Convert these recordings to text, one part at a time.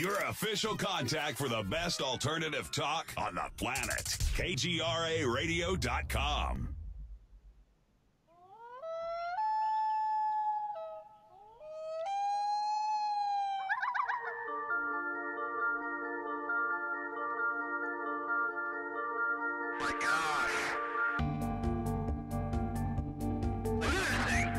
Your official contact for the best alternative talk on the planet. KGRAradio.com. My gosh. Look at this thing.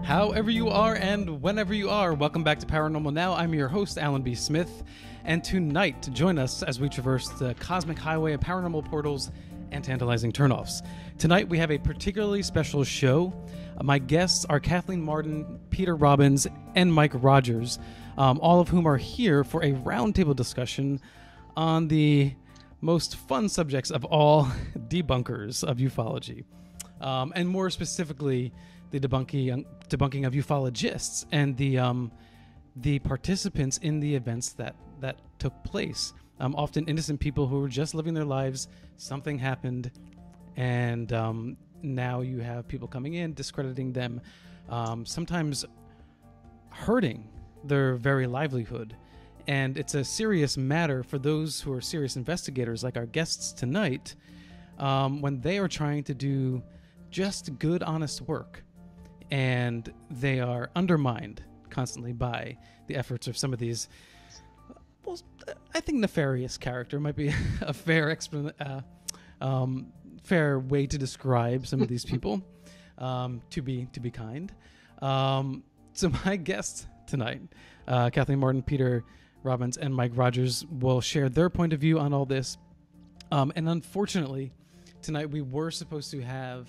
However you are and whenever you are, welcome back to Paranormal Now. I'm your host, Alan B. Smith, and tonight, join us as we traverse the cosmic highway of paranormal portals and tantalizing turnoffs. Tonight, we have a particularly special show. My guests are Kathleen Marden, Peter Robbins, and Mike Rogers, all of whom are here for a roundtable discussion on the most fun subjects of all, debunkers of ufology, and more specifically, the debunking of ufologists and the participants in the events that took place. Often innocent people who were just living their lives. Something happened, and now you have people coming in, discrediting them, sometimes hurting their very livelihood. And it's a serious matter for those who are serious investigators, like our guests tonight, when they are trying to do just good, honest work. And they are undermined constantly by the efforts of some of these, well, I think nefarious character might be a fair fair way to describe some of these people, to be kind. So my guests tonight, Kathleen Marden, Peter Robbins, and Mike Rogers, will share their point of view on all this. And unfortunately, tonight we were supposed to have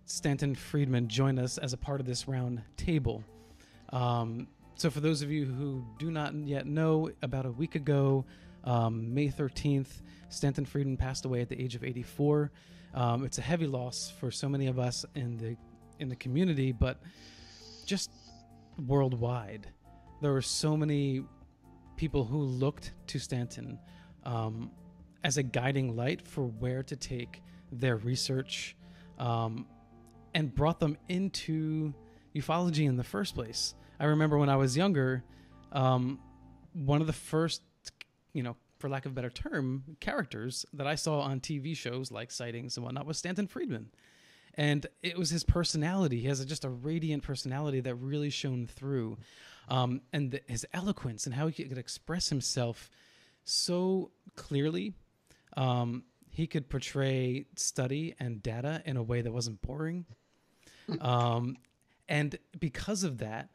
Stanton Friedman join us as a part of this round table. So for those of you who do not yet know, about a week ago, May 13th, Stanton Friedman passed away at the age of 84. It's a heavy loss for so many of us in the community, but just worldwide. There were so many people who looked to Stanton as a guiding light for where to take their research, and brought them into ufology in the first place. I remember when I was younger, one of the first, for lack of a better term, characters that I saw on TV shows like Sightings and whatnot was Stanton Friedman. And it was his personality. He has just a radiant personality that really shone through. And his eloquence and how he could express himself so clearly. He could portray study and data in a way that wasn't boring. And because of that,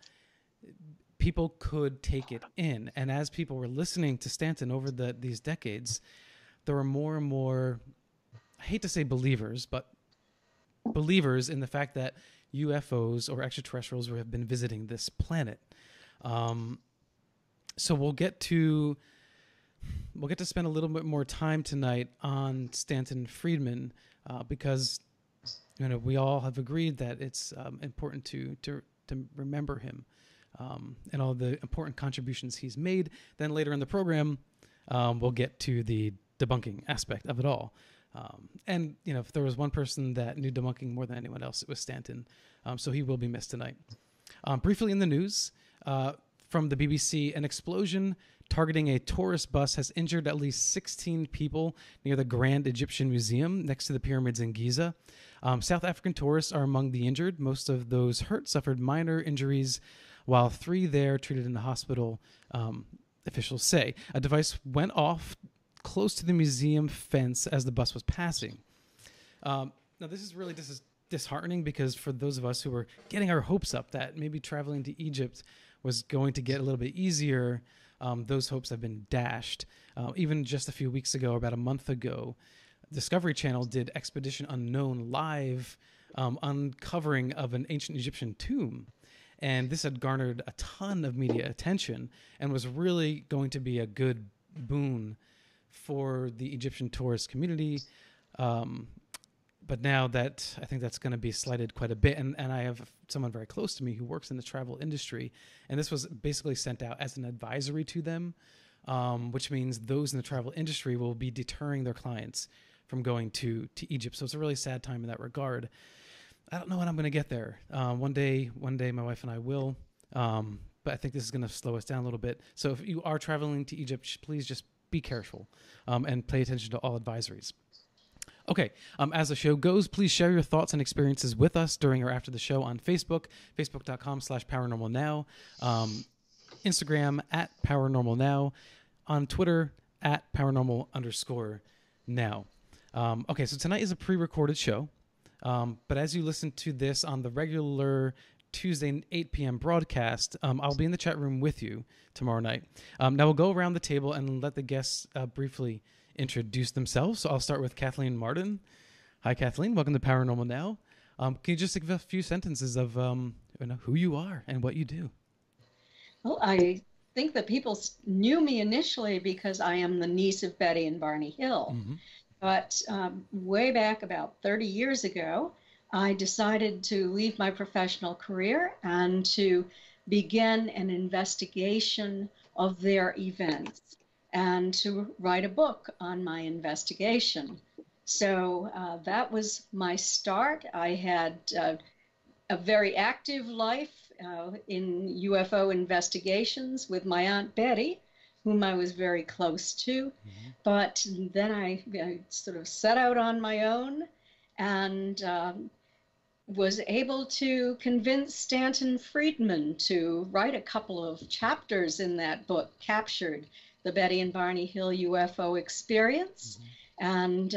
people could take it in. And as people were listening to Stanton over these decades, there were more and more, I hate to say believers, but believers in the fact that UFOs or extraterrestrials have been visiting this planet. So we'll get to spend a little bit more time tonight on Stanton Friedman, because we all have agreed that it's important to remember him and all the important contributions he's made. Then later in the program, we'll get to the debunking aspect of it all. And if there was one person that knew debunking more than anyone else, it was Stanton. So he will be missed tonight. Briefly in the news, from the BBC, an explosion targeting a tourist bus has injured at least 16 people near the Grand Egyptian Museum next to the pyramids in Giza. South African tourists are among the injured. Most of those hurt suffered minor injuries, while 3 there treated in the hospital, officials say. A device went off close to the museum fence as the bus was passing. Now, this is disheartening, because for those of us who were getting our hopes up that maybe traveling to Egypt was going to get a little bit easier, those hopes have been dashed. Even just a few weeks ago, about a month ago, Discovery Channel did Expedition Unknown live, uncovering of an ancient Egyptian tomb. And this had garnered a ton of media attention and was really going to be a good boon for the Egyptian tourist community. But now that I think that's going to be slighted quite a bit. And I have someone very close to me who works in the travel industry. And this was basically sent out as an advisory to them, which means those in the travel industry will be deterring their clients from going to Egypt. So it's a really sad time in that regard. I don't know when I'm going to get there. One day, my wife and I will. But I think this is going to slow us down a little bit. So if you are traveling to Egypt, please just be careful and pay attention to all advisories. Okay, as the show goes, please share your thoughts and experiences with us during or after the show on Facebook, facebook.com/paranormalnow, Instagram @paranormalnow, on Twitter @paranormal_now. Okay, so tonight is a pre-recorded show, but as you listen to this on the regular Tuesday 8 p.m. broadcast, I'll be in the chat room with you tomorrow night. Now we'll go around the table and let the guests briefly introduce themselves. So I'll start with Kathleen Marden. Hi, Kathleen. Welcome to Paranormal Now. Can you just give a few sentences of who you are and what you do? Well, I think that people knew me initially because I am the niece of Betty and Barney Hill. Mm-hmm. But way back about 30 years ago, I decided to leave my professional career and to begin an investigation of their events and to write a book on my investigation. So that was my start. I had a very active life in UFO investigations with my Aunt Betty, whom I was very close to. Mm-hmm. But then I sort of set out on my own and was able to convince Stanton Friedman to write a couple of chapters in that book, captured the Betty and Barney Hill UFO experience. Mm-hmm. And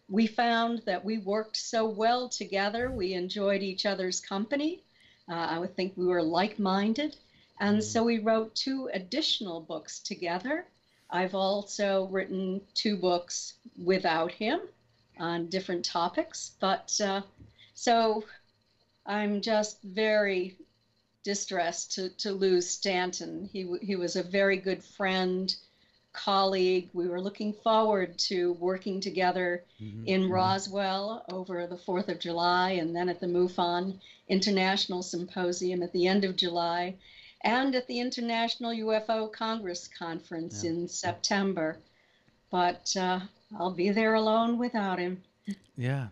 we found that we worked so well together. We enjoyed each other's company. I would think we were like-minded. And so we wrote 2 additional books together. I've also written 2 books without him on different topics. But so I'm just very distressed to lose Stanton. He was a very good friend, colleague. We were looking forward to working together in Roswell over the 4th of July and then at the MUFON International Symposium at the end of July and at the International UFO Congress Conference in September. But I'll be there alone without him. Yeah.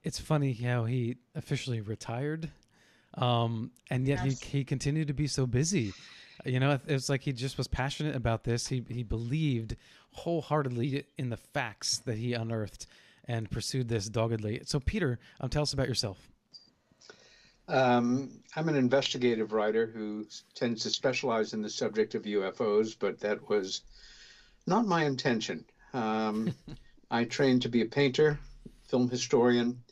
It's funny how he officially retired. And yet he continued to be so busy. You know, it's like he just was passionate about this. He believed wholeheartedly in the facts that he unearthed and pursued this doggedly. So, Peter, tell us about yourself. I'm an investigative writer who tends to specialize in the subject of UFOs, but that was not my intention. I trained to be a painter, film historian.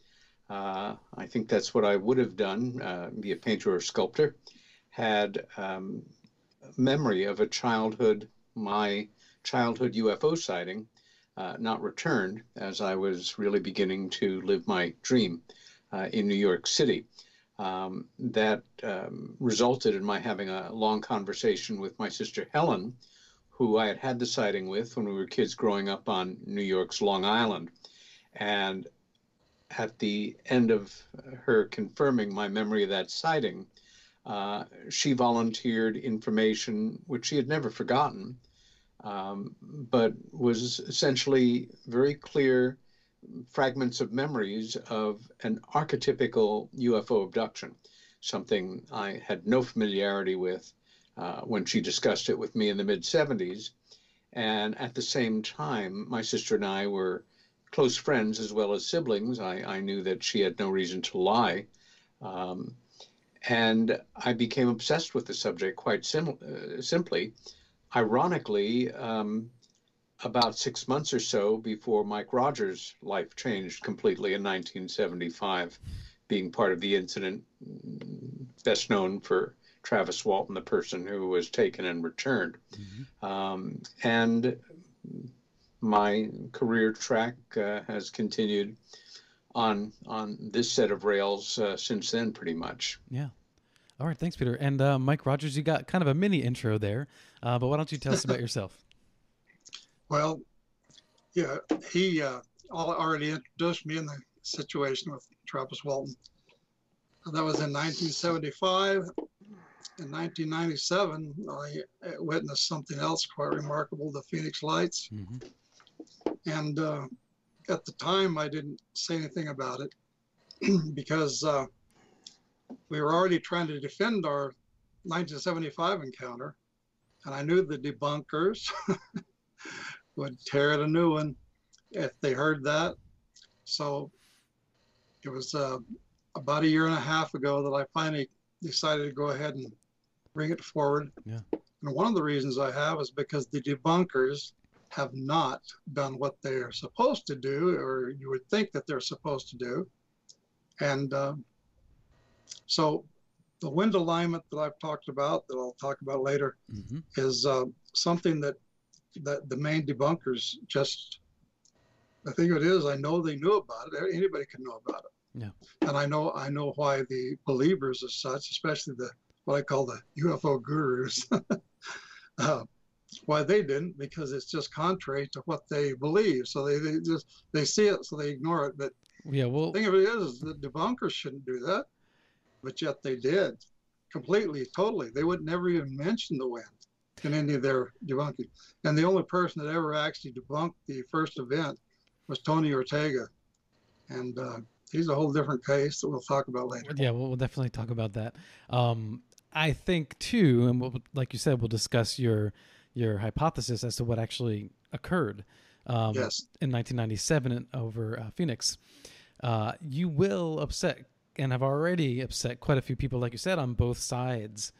I think that's what I would have done, be a painter or sculptor. Had memory of my childhood UFO sighting, not returned, as I was really beginning to live my dream in New York City. That resulted in my having a long conversation with my sister Helen, who I had the sighting with when we were kids growing up on New York's Long Island. And at the end of her confirming my memory of that sighting, she volunteered information which she had never forgotten, but was essentially very clear fragments of memories of an archetypical UFO abduction, something I had no familiarity with when she discussed it with me in the mid-'70s. And at the same time, my sister and I were close friends as well as siblings. I knew that she had no reason to lie. And I became obsessed with the subject quite simply. Ironically, about 6 months or so before Mike Rogers' life changed completely in 1975, being part of the incident best known for Travis Walton, the person who was taken and returned. And my career track has continued on this set of rails since then, pretty much. Yeah. All right. Thanks, Peter. And Mike Rogers, you got kind of a mini intro there, but why don't you tell us about yourself? Well, yeah, he already introduced me in the situation with Travis Walton. That was in 1975. In 1997, I witnessed something else quite remarkable, the Phoenix Lights. And at the time, I didn't say anything about it because we were already trying to defend our 1975 encounter. And I knew the debunkers would tear it a new one if they heard that. So it was about 1.5 years ago that I finally decided to go ahead and bring it forward. Yeah. And one of the reasons I have is because the debunkers have not done what they're supposed to do, or you would think that they're supposed to do. And so the wind alignment that I've talked about, that I'll talk about later, is something that the main debunkers just, I think it is, I know they knew about it. Anybody can know about it. Yeah. And I know why the believers as such, especially what I call the UFO gurus, why they didn't, because it's just contrary to what they believe. So they see it, so they ignore it. But yeah, well, the thing of it is the debunkers shouldn't do that, but yet they did, completely, totally. They would never even mention the wind in any of their debunking. And the only person that ever actually debunked the first event was Tony Ortega, and he's a whole different case that we'll talk about later. Yeah, we'll definitely talk about that. I think too, and like you said, we'll discuss your hypothesis as to what actually occurred Yes. in 1997 over Phoenix. You will upset, and have already upset quite a few people, like you said, on both sides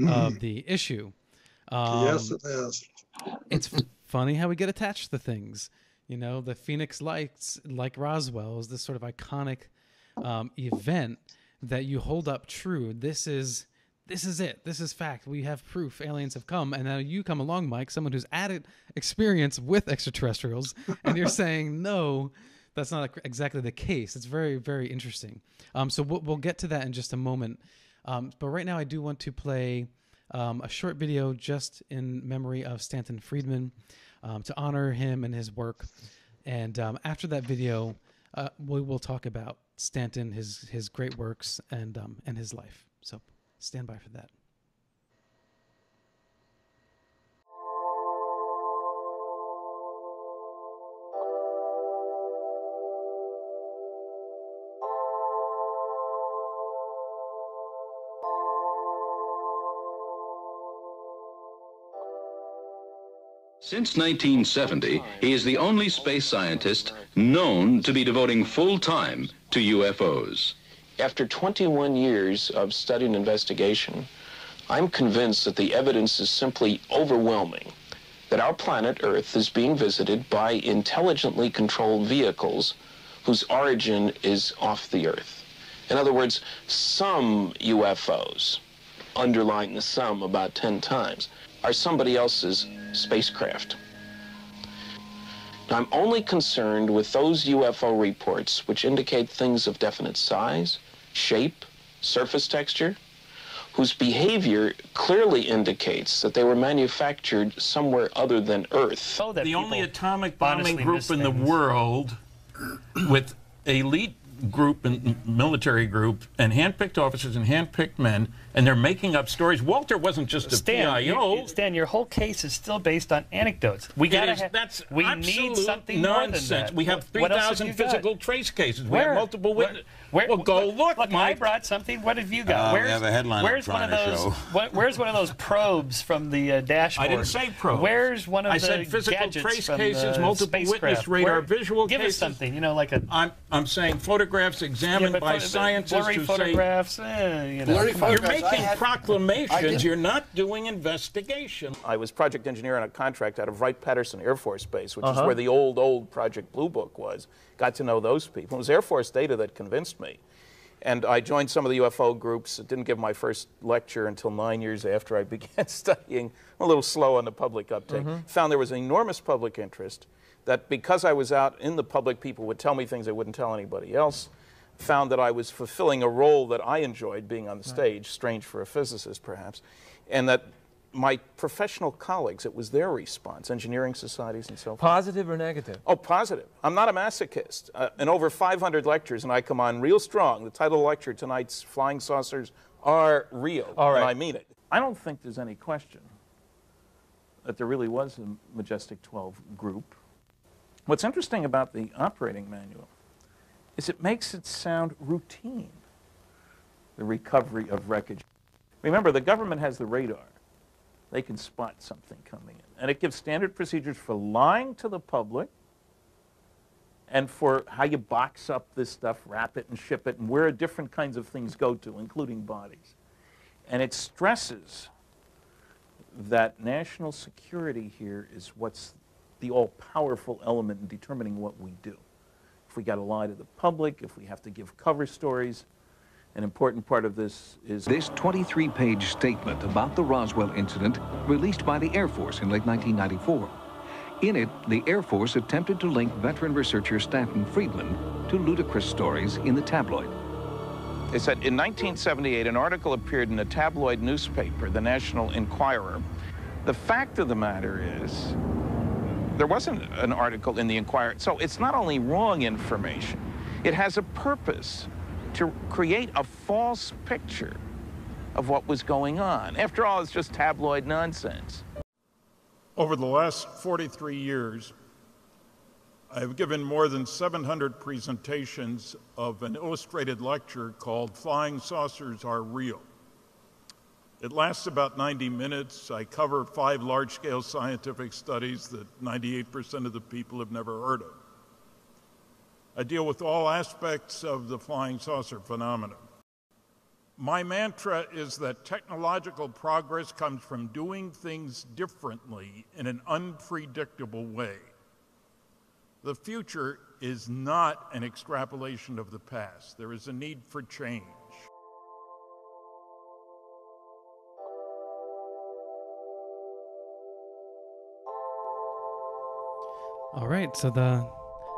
of the issue. Yes, it is. It's funny how we get attached to things. You know, the Phoenix Lights, like Roswell, is this sort of iconic event that you hold up true. This is it. This is fact. We have proof. Aliens have come. And now you come along, Mike, someone who's added experience with extraterrestrials, and you're saying, no, that's not exactly the case. It's very, very interesting. So we'll get to that in just a moment. But right now I do want to play a short video just in memory of Stanton Friedman, to honor him and his work. And after that video, we will talk about Stanton, his great works, and his life. So stand by for that. Since 1970, he is the only space scientist known to be devoting full time to UFOs. After 21 years of study and investigation, I'm convinced that the evidence is simply overwhelming that our planet Earth is being visited by intelligently controlled vehicles whose origin is off the Earth. In other words, some UFOs, underline the sum about 10 times, are somebody else's spacecraft. Now, I'm only concerned with those UFO reports which indicate things of definite size, shape, surface texture, whose behavior clearly indicates that they were manufactured somewhere other than Earth. The only atomic bombing group in the world with elite group and military group and handpicked officers and handpicked men, and they're making up stories. Walter wasn't just a PIO. Stan, your whole case is still based on anecdotes. We gotta we need something nonsense. more than that. We have 3,000 physical trace cases. We have multiple witnesses. Well, go look, Mike. I brought something. What have you got? We have a headline where's I'm one of trying to those? show. Where's one of those probes from the dashboard? I didn't say probes. Where's one of I the said physical gadgets trace from cases, the multiple witness radar, visual give cases. Give us something. You know, like a. I'm saying photographs examined by scientists blurry who photographs. say You know, you're making proclamations. You're not doing investigation. I was project engineer on a contract out of Wright-Patterson Air Force Base, which is where the old Project Blue Book was. Got to know those people. It was Air Force data that convinced me. And I joined some of the UFO groups. Didn't give my first lecture until 9 years after I began studying. A little slow on the public uptake. Found there was enormous public interest, that because I was out in the public, people would tell me things they wouldn't tell anybody else. Found that I was fulfilling a role that I enjoyed, being on the stage, strange for a physicist perhaps, and that my professional colleagues, it was their response, engineering societies and so forth. Positive or negative? Oh, positive. I'm not a masochist. In over 500 lectures, and I come on real strong. The title of the lecture tonight's Flying Saucers Are Real, and I mean it. I don't think there's any question that there really was a Majestic 12 group What's interesting about the operating manual is it makes it sound routine, the recovery of wreckage. Remember, the government has the radar. They can spot something coming in. And it gives standard procedures for lying to the public and for how you box up this stuff, wrap it and ship it, and where different kinds of things go to, including bodies. And it stresses that national security here is what's the all-powerful element in determining what we do. If we got to lie to the public, if we have to give cover stories, an important part of this is... This 23-page statement about the Roswell incident released by the Air Force in late 1994. In it, the Air Force attempted to link veteran researcher Stanton Friedman to ludicrous stories in the tabloid. They said in 1978, an article appeared in a tabloid newspaper, the National Enquirer. The fact of the matter is, there wasn't an article in the Enquirer. So it's not only wrong information, it has a purpose to create a false picture of what was going on. After all, it's just tabloid nonsense. Over the last 43 years, I've given more than 700 presentations of an illustrated lecture called Flying Saucers Are Real. It lasts about 90 minutes. I cover 5 large-scale scientific studies that 98% of the people have never heard of. I deal with all aspects of the flying saucer phenomenon. My mantra is that technological progress comes from doing things differently in an unpredictable way. The future is not an extrapolation of the past. There is a need for change. All right, so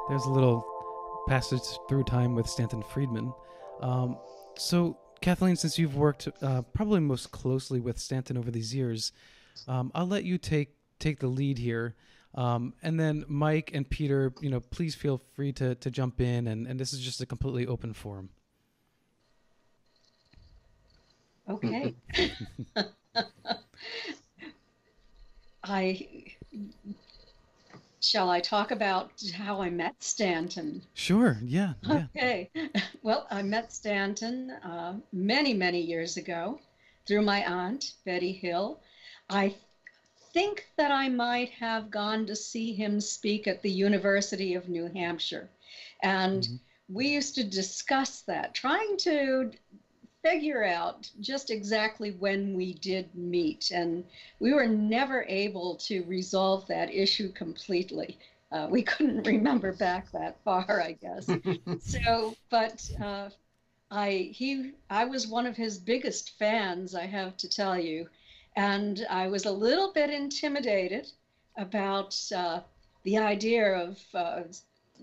there's a little passage through time with Stanton Friedman. So Kathleen, since you've worked probably most closely with Stanton over these years, I'll let you take the lead here. And then Mike and Peter, please feel free to jump in, and this is just a completely open forum. Okay. Shall I talk about how I met Stanton? Sure, yeah. Okay. Well, I met Stanton many, many years ago through my aunt, Betty Hill. I think that I might have gone to see him speak at the University of New Hampshire. And we used to discuss that, trying to figure out just exactly when we did meet. And we were never able to resolve that issue completely. We couldn't remember back that far, I guess. I was one of his biggest fans, I have to tell you. And I was a little bit intimidated about the idea of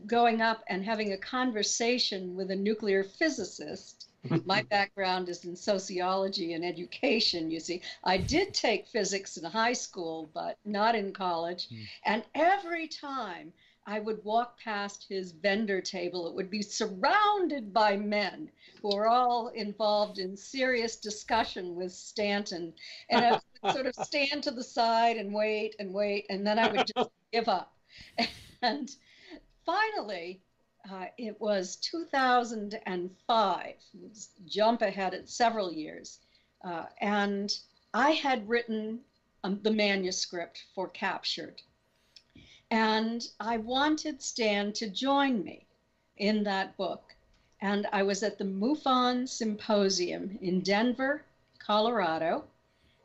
going up and having a conversation with a nuclear physicist. My background is in sociology and education, you see. I did take physics in high school, but not in college. And every time I would walk past his vendor table, it would be surrounded by men who were all involved in serious discussion with Stanton. And I would sort of stand to the side and wait, and then I would just give up. And finally, it was 2005, jump ahead at several years, and I had written the manuscript for Captured. And I wanted Stan to join me in that book. And I was at the MUFON Symposium in Denver, Colorado,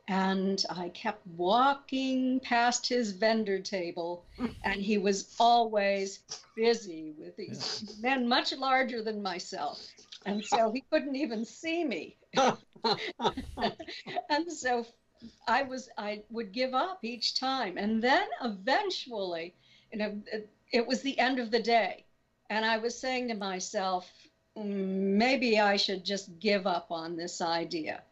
and I kept walking past his vendor table, and he was always busy with these men much larger than myself. And so he couldn't even see me. And so I would give up each time. And then eventually, it was the end of the day. And I was saying to myself, maybe I should just give up on this idea.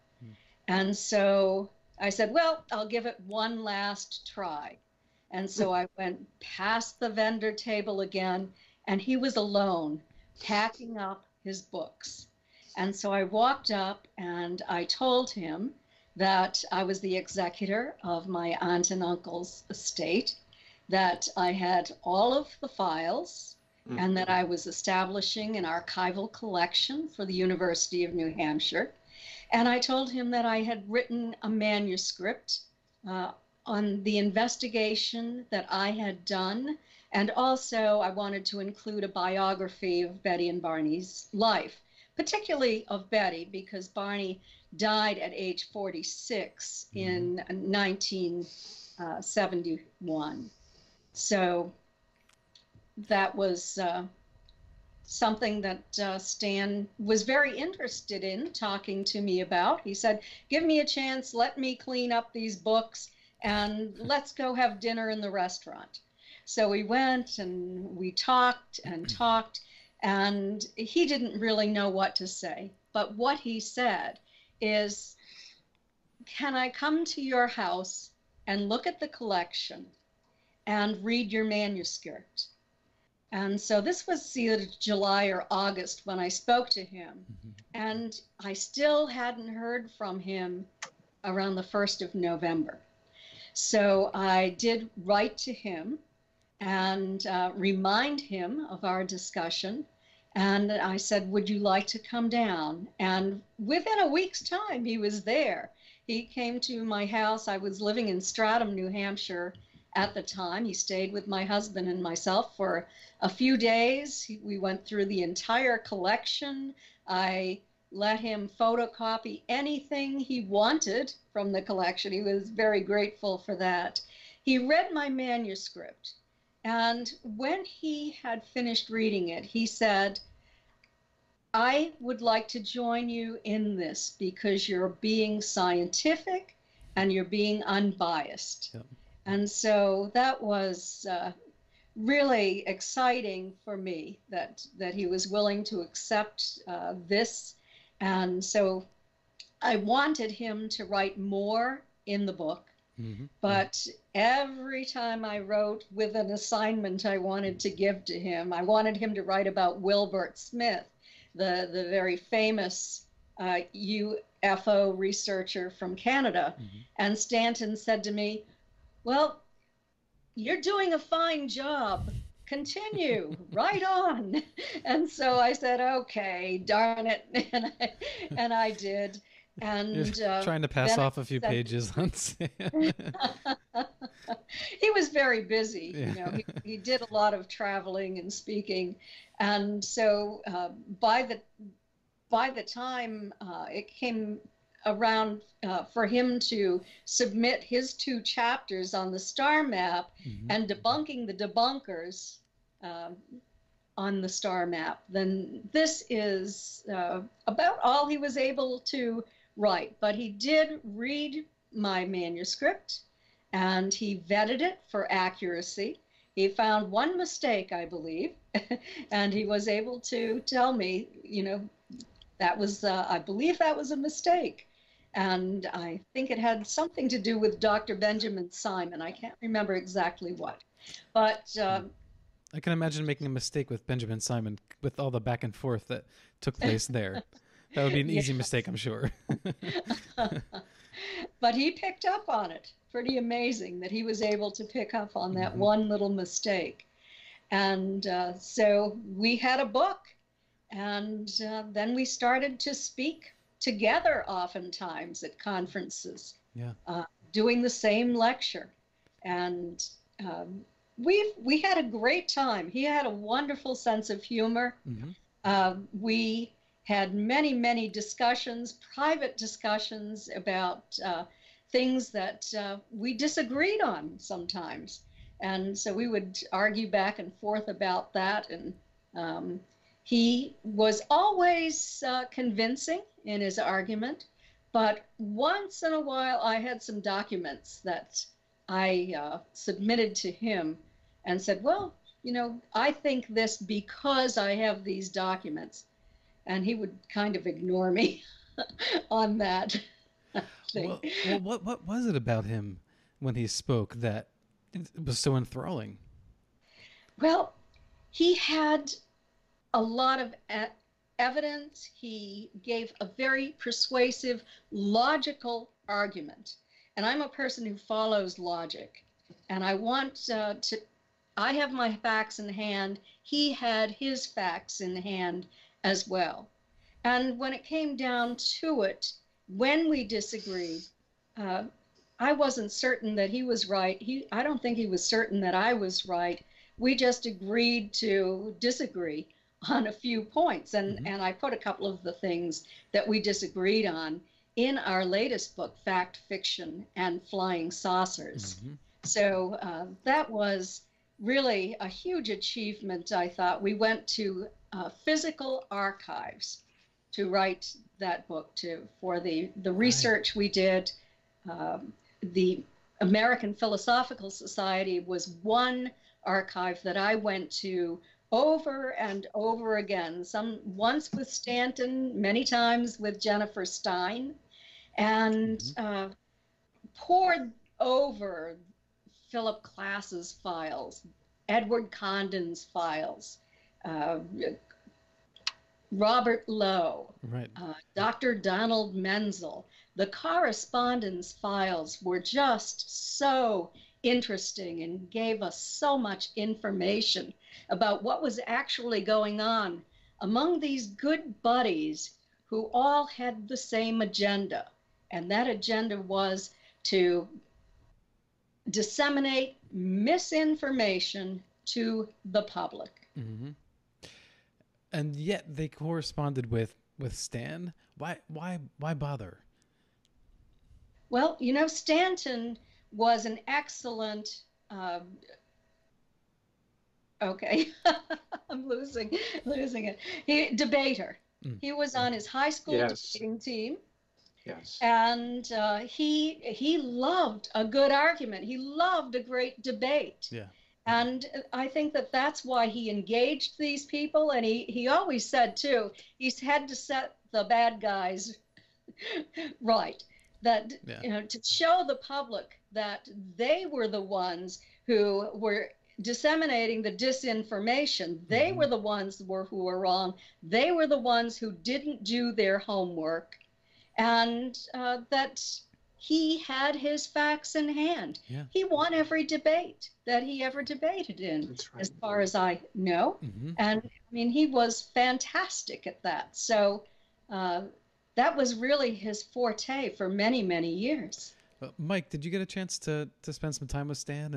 And so I said, well, I'll give it one last try. And so I went past the vendor table again, and he was alone, packing up his books. And so I walked up and I told him that I was the executor of my aunt and uncle's estate, that I had all of the files and that I was establishing an archival collection for the University of New Hampshire. And I told him that I had written a manuscript on the investigation that I had done. And also I wanted to include a biography of Betty and Barney's life, particularly of Betty, because Barney died at age 46 in 1971. So that was something that Stan was very interested in talking to me about. He said, give me a chance, let me clean up these books, and let's go have dinner in the restaurant. So we went and we talked and talked, and he didn't really know what to say. But what he said is, can I come to your house and look at the collection and read your manuscript? And so this was either July or August when I spoke to him. And I still hadn't heard from him around the 1st of November. So I did write to him and remind him of our discussion. And I said, would you like to come down? And within a week's time, he was there. He came to my house. I was living in Stratham, New Hampshire at the time. He stayed with my husband and myself for a few days. We went through the entire collection. I let him photocopy anything he wanted from the collection. He was very grateful for that. He read my manuscript, and when he had finished reading it, he said, I would like to join you in this because you're being scientific and you're being unbiased. Yep. And so that was really exciting for me that he was willing to accept this. And so I wanted him to write more in the book. But every time I wrote with an assignment I wanted to give to him, I wanted him to write about Wilbert Smith, the very famous UFO researcher from Canada. And Stanton said to me, well, you're doing a fine job. Continue, right on. And so I said, okay, darn it. And I did. And trying to pass off a few pages on Sam. He was very busy. Yeah. You know, he did a lot of traveling and speaking. And so by the time it came around for him to submit his 2 chapters on the star map and debunking the debunkers on the star map, then this is about all he was able to write. But he did read my manuscript and he vetted it for accuracy. He found one mistake, I believe, and he was able to tell me, you know, that was, I believe that was a mistake. And I think it had something to do with Dr. Benjamin Simon. I can't remember exactly what. But I can imagine making a mistake with Benjamin Simon with all the back and forth that took place there. That would be an easy mistake, I'm sure. But he picked up on it. Pretty amazing that he was able to pick up on that one little mistake. And so we had a book. And then we started to speak together oftentimes at conferences, doing the same lecture. And we had a great time. He had a wonderful sense of humor. We had many, many discussions, private discussions about things that we disagreed on sometimes. And so we would argue back and forth about that. And he was always convincing in his argument, but once in a while I had some documents that I submitted to him and said, well, you know, I think this because I have these documents. And he would kind of ignore me on that thing. Well, what was it about him when he spoke that was so enthralling? Well, he had a lot of evidence. He gave a very persuasive, logical argument. And I'm a person who follows logic. And I want I have my facts in hand. He had his facts in hand as well. And when it came down to it, when we disagreed, I wasn't certain that he was right. I don't think he was certain that I was right. We just agreed to disagree on a few points. And I put a couple of the things that we disagreed on in our latest book, Fact, Fiction, and Flying Saucers. So that was really a huge achievement, I thought. We went to physical archives to write that book for the research we did. The American Philosophical Society was one archive that I went to over and over again, once with Stanton, many times with Jennifer Stein, and poured over Philip Klass's files, Edward Condon's files, Robert Lowe, Dr. Donald Menzel. The correspondence files were just so interesting and gave us so much information about what was actually going on among these good buddies who all had the same agenda. And that agenda was to disseminate misinformation to the public. And yet they corresponded with Stan. Why bother? Well, you know, Stanton was an excellent okay, I'm losing it. Debater. He was on his high school debating team. Yes. And he loved a good argument. He loved a great debate. Yeah. And I think that that's why he engaged these people. And he always said, too, he's had to set the bad guys right. That, you know, to show the public that they were the ones who were disseminating the disinformation. They were the ones who were wrong. They were the ones who didn't do their homework. And that he had his facts in hand. Yeah. He won every debate that he ever debated in, as far as I know. And I mean, he was fantastic at that. So that was really his forte for many, many years. Mike, did you get a chance to spend some time with Stan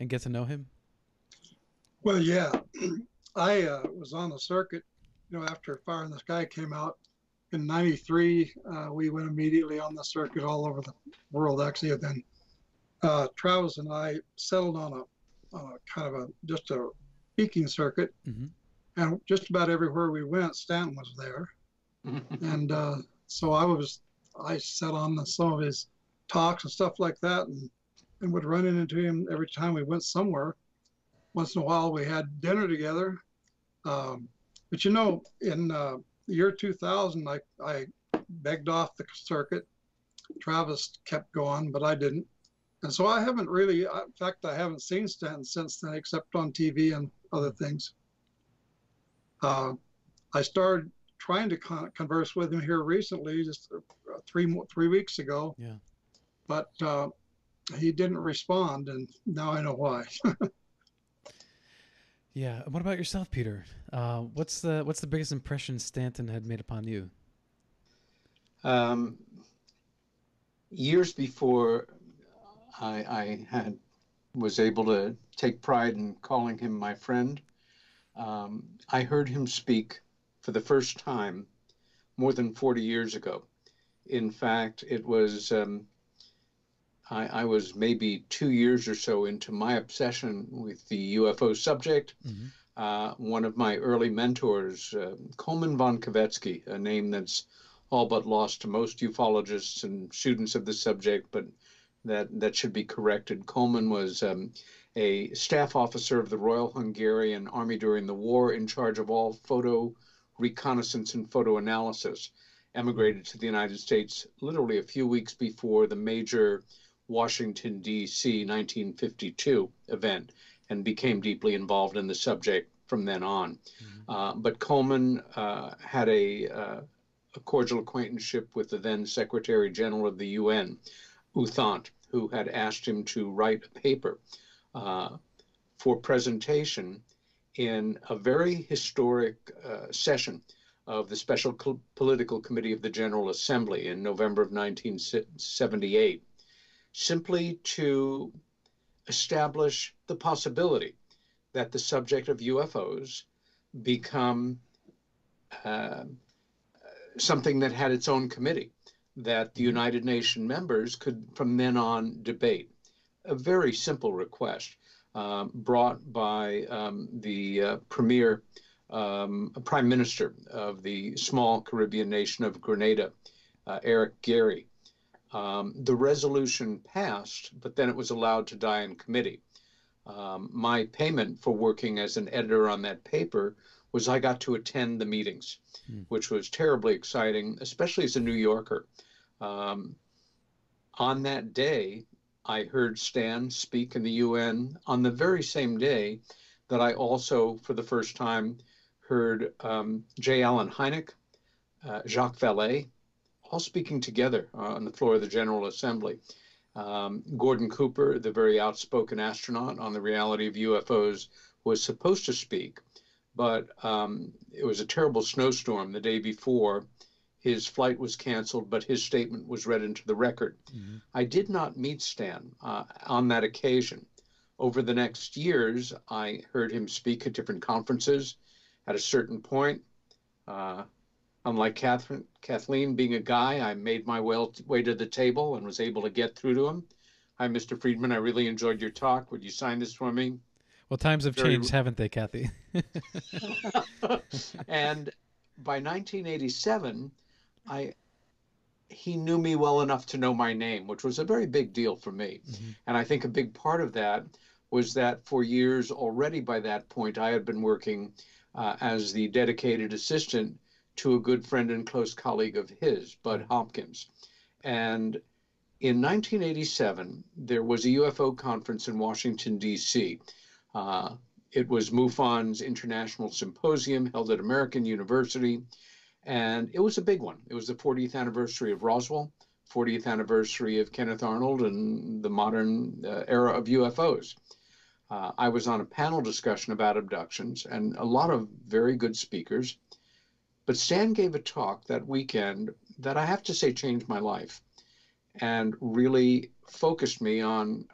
and get to know him? Well, yeah. I was on the circuit, you know, after Fire in the Sky came out. In '93, we went immediately on the circuit all over the world, actually. And then Travis and I settled on a kind of just a speaking circuit. And just about everywhere we went, Stanton was there. And so I sat on some of his talks and stuff like that, and would run into him every time we went somewhere. Once in a while, we had dinner together. But you know, in the year 2000, I begged off the circuit. Travis kept going, but I didn't. And so I haven't really, in fact, I haven't seen Stanton since then, except on TV and other things. I started trying to converse with him here recently, just 3 weeks ago. Yeah. But he didn't respond, and now I know why. Yeah. What about yourself, Peter? What's the biggest impression Stanton had made upon you? Years before I was able to take pride in calling him my friend, I heard him speak for the first time more than 40 years ago. In fact, it was I was maybe 2 years or so into my obsession with the UFO subject. One of my early mentors, Coleman von Kavetsky, a name that's all but lost to most ufologists and students of the subject, but that should be corrected. Coleman was a staff officer of the Royal Hungarian Army during the war, in charge of all photo reconnaissance and photo analysis. Emigrated to the United States literally a few weeks before the major Washington, D.C. 1952 event, and became deeply involved in the subject from then on. But Coleman had a cordial acquaintanceship with the then Secretary General of the UN, Uthant, who had asked him to write a paper for presentation in a very historic session of the Special Political Committee of the General Assembly in November of 1978, simply to establish the possibility that the subject of UFOs become something that had its own committee, that the United Nations members could from then on debate. A very simple request brought by the premier prime minister of the small Caribbean nation of Grenada, Eric Gary. The resolution passed, but then it was allowed to die in committee. My payment for working as an editor on that paper was I got to attend the meetings, which was terribly exciting, especially as a New Yorker. On that day, I heard Stan speak in the UN on the very same day that I also, for the first time, heard J. Allen Hynek, Jacques Vallée, all speaking together on the floor of the General Assembly. Gordon Cooper, the very outspoken astronaut on the reality of UFOs, was supposed to speak, but it was a terrible snowstorm the day before. His flight was canceled, but his statement was read into the record. I did not meet Stan on that occasion. Over the next years, I heard him speak at different conferences. At a certain point, unlike Kathleen being a guy, I made my way to the table and was able to get through to him. Hi, Mr. Friedman, I really enjoyed your talk. Would you sign this for me? Well, times have changed, haven't they, Kathy? And by 1987, he knew me well enough to know my name, which was a very big deal for me. And I think a big part of that was that for years already by that point, I had been working as the dedicated assistant to a good friend and close colleague of his, Bud Hopkins. And in 1987, there was a UFO conference in Washington, D.C. It was MUFON's International Symposium held at American University, and it was a big one. It was the 40th anniversary of Roswell, 40th anniversary of Kenneth Arnold and the modern era of UFOs. I was on a panel discussion about abductions and a lot of very good speakers. But Stan gave a talk that weekend that I have to say changed my life and really focused me on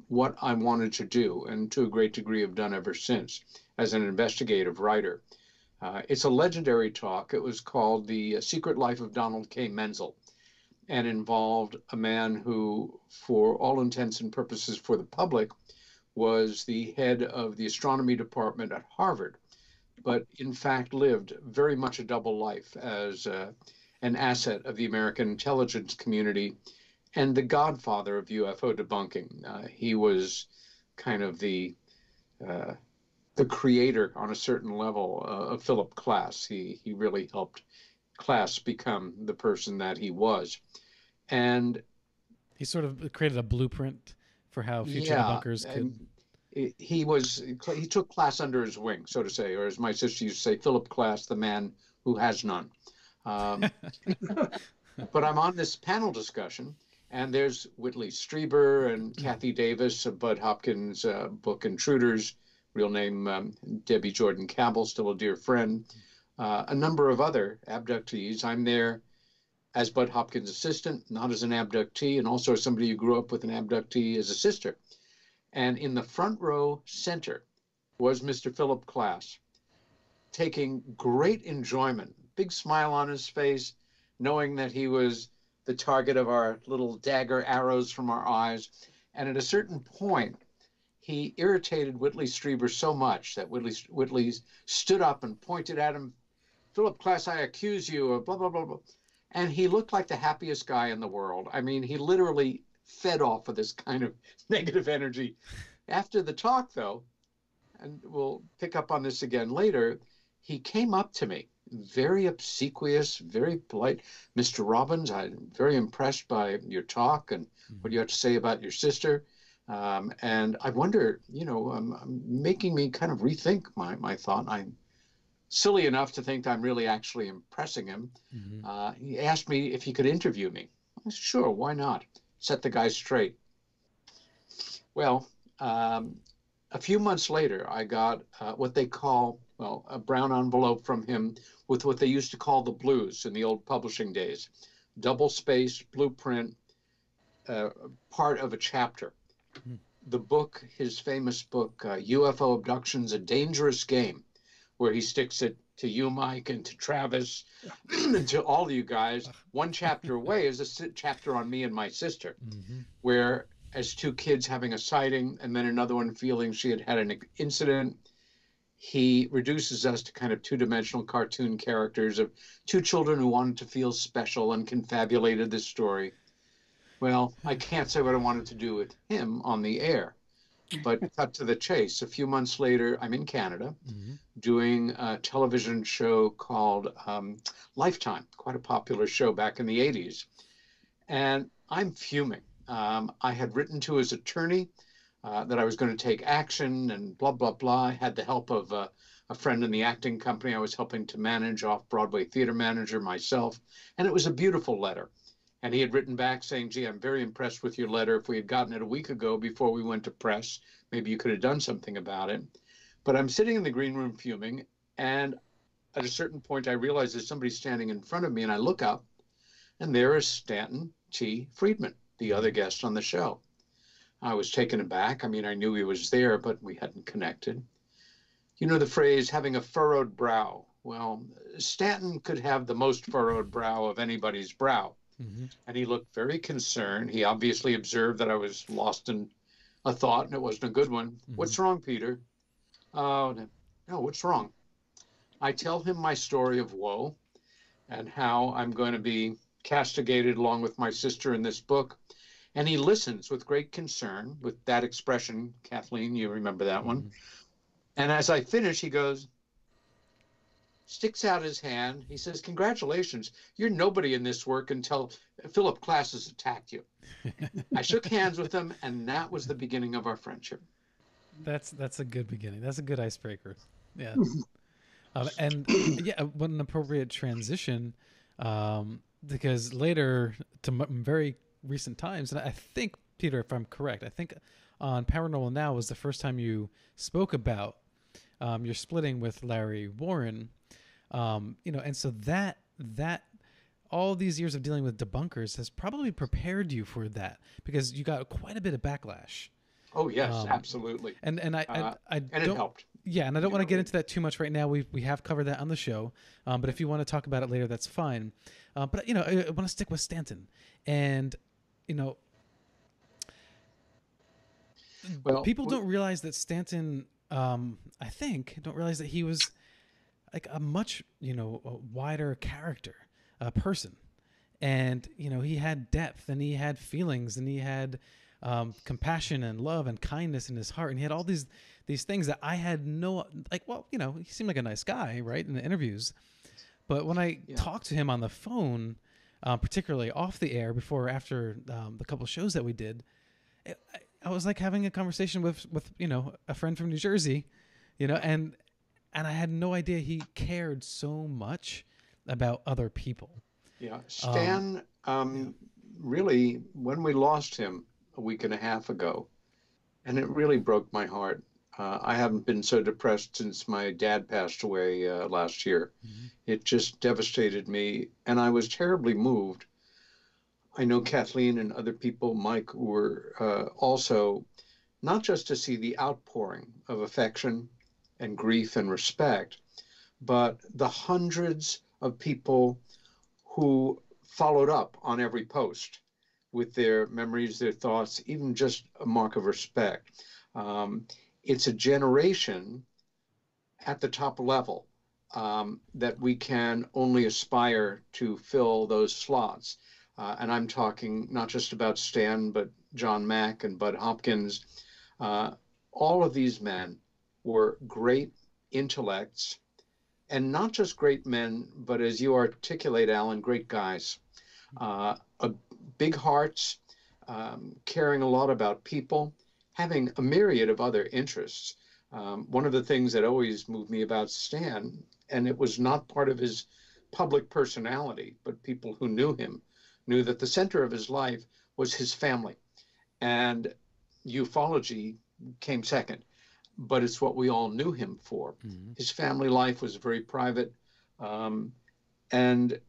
what I wanted to do, and to a great degree have done ever since as an investigative writer. It's a legendary talk. It was called The Secret Life of Donald K. Menzel, and involved a man who, for all intents and purposes for the public, was the head of the astronomy department at Harvard, but in fact lived very much a double life as an asset of the American intelligence community and the godfather of UFO debunking. He was kind of the creator on a certain level of Philip Klass. He really helped Klass become the person that he was. And he sort of created a blueprint for how future debunkers could... He took Klass under his wing, so to say, or as my sister used to say, Philip Klass, the man who has none. But I'm on this panel discussion, and there's Whitley Strieber and Kathy Davis of Bud Hopkins' book Intruders, real name Debbie Jordan Cabell, still a dear friend, a number of other abductees. I'm there as Bud Hopkins' assistant, not as an abductee, and also as somebody who grew up with an abductee as a sister. And in the front row center was Mr. Philip Klass, taking great enjoyment, big smile on his face, knowing that he was the target of our little dagger arrows from our eyes. And at a certain point, he irritated Whitley Strieber so much that Whitley stood up and pointed at him, "Philip Klass, I accuse you of blah, blah, blah, blah." And he looked like the happiest guy in the world. I mean, he literally fed off of this kind of negative energy. After the talk, though, and we'll pick up on this again later, he came up to me, very obsequious, very polite. "Mr. Robbins, I'm very impressed by your talk and what you have to say about your sister. And I wonder, making me kind of rethink my thought. I'm silly enough to think I'm really actually impressing him." He asked me if he could interview me. I said, "Sure, why not?" Set the guy straight. Well, a few months later, I got what they call, well, a brown envelope from him with what they used to call the blues in the old publishing days. Double-spaced blueprint, part of a chapter. The book, his famous book, UFO Abductions, A Dangerous Game, where he sticks it to you, Mike, and to Travis, and to all of you guys. One chapter away is a chapter on me and my sister, where as two kids having a sighting and then another one feeling she had had an incident, he reduces us to kind of two-dimensional cartoon characters of two children who wanted to feel special and confabulated this story. Well, I can't say what I wanted to do with him on the air, but cut to the chase. A few months later, I'm in Canada doing a television show called Lifetime, quite a popular show back in the 80s. And I'm fuming. I had written to his attorney that I was going to take action and blah, blah, blah. I had the help of a friend in the acting company I was helping to manage, off-Broadway theater manager myself. And it was a beautiful letter. And he had written back saying, gee, I'm very impressed with your letter. If we had gotten it a week ago before we went to press, maybe you could have done something about it. But I'm sitting in the green room fuming. And at a certain point, I realize there's somebody standing in front of me. And I look up, and there is Stanton T. Friedman, the other guest on the show. I was taken aback. I mean, I knew he was there, but we hadn't connected. You know the phrase, having a furrowed brow. Well, Stanton could have the most furrowed brow of anybody's brow. And he looked very concerned. He obviously observed that I was lost in a thought, and it wasn't a good one. What's wrong, Peter? Oh, no, what's wrong? I tell him my story of woe and how I'm going to be castigated along with my sister in this book. And he listens with great concern, with that expression, Kathleen, you remember that one. And as I finish, he goes, sticks out his hand. He says, congratulations, you're nobody in this work until Philip Klass has attacked you. I shook hands with him, and that was the beginning of our friendship. That's a good beginning. That's a good icebreaker. Yeah. And yeah, what an appropriate transition, because later, to very recent times, and I think, Peter, if I'm correct, I think on Paranormal Now was the first time you spoke about your splitting with Larry Warren. And so that all these years of dealing with debunkers has probably prepared you for that, because you got quite a bit of backlash. Oh yes, absolutely. And it helped. Yeah, and I don't want to get into that too much right now. We have covered that on the show, but if you want to talk about it later, that's fine. But I want to stick with Stanton, and people don't realize that Stanton, I think, don't realize that he was like a much, a wider character, person. And, he had depth, and he had feelings, and he had compassion and love and kindness in his heart. And he had all these things that I had he seemed like a nice guy, right, in the interviews. But when I talked to him on the phone, particularly off the air before or after the couple shows that we did, I was like having a conversation with a friend from New Jersey, and I had no idea he cared so much about other people. Yeah, Stan, really, when we lost him a week and a half ago, and it really broke my heart. I haven't been so depressed since my dad passed away last year. It just devastated me, and I was terribly moved. I know Kathleen and other people, Mike, were also, not just to see the outpouring of affection and grief and respect, but the hundreds of people who followed up on every post with their memories, their thoughts, even just a mark of respect. It's a generation at the top level that we can only aspire to fill those slots. And I'm talking not just about Stan, but John Mack and Bud Hopkins. All of these men were great intellects, and not just great men, but as you articulate, Alan, great guys. Big hearts, caring a lot about people, having a myriad of other interests. One of the things that always moved me about Stan, and it was not part of his public personality, but people who knew him, knew that the center of his life was his family. And ufology came second, but it's what we all knew him for. His family life was very private, and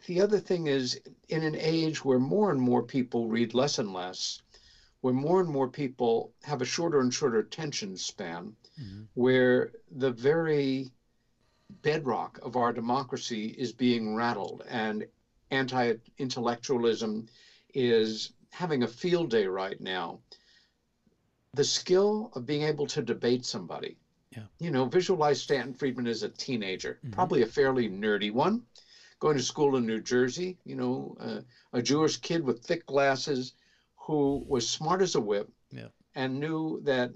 the other thing is, in an age where more and more people read less and less, where more and more people have a shorter and shorter attention span, where the very bedrock of our democracy is being rattled, and anti-intellectualism is having a field day right now. The skill of being able to debate somebody, visualize Stanton Friedman as a teenager, probably a fairly nerdy one, going to school in New Jersey, a Jewish kid with thick glasses who was smart as a whip and knew that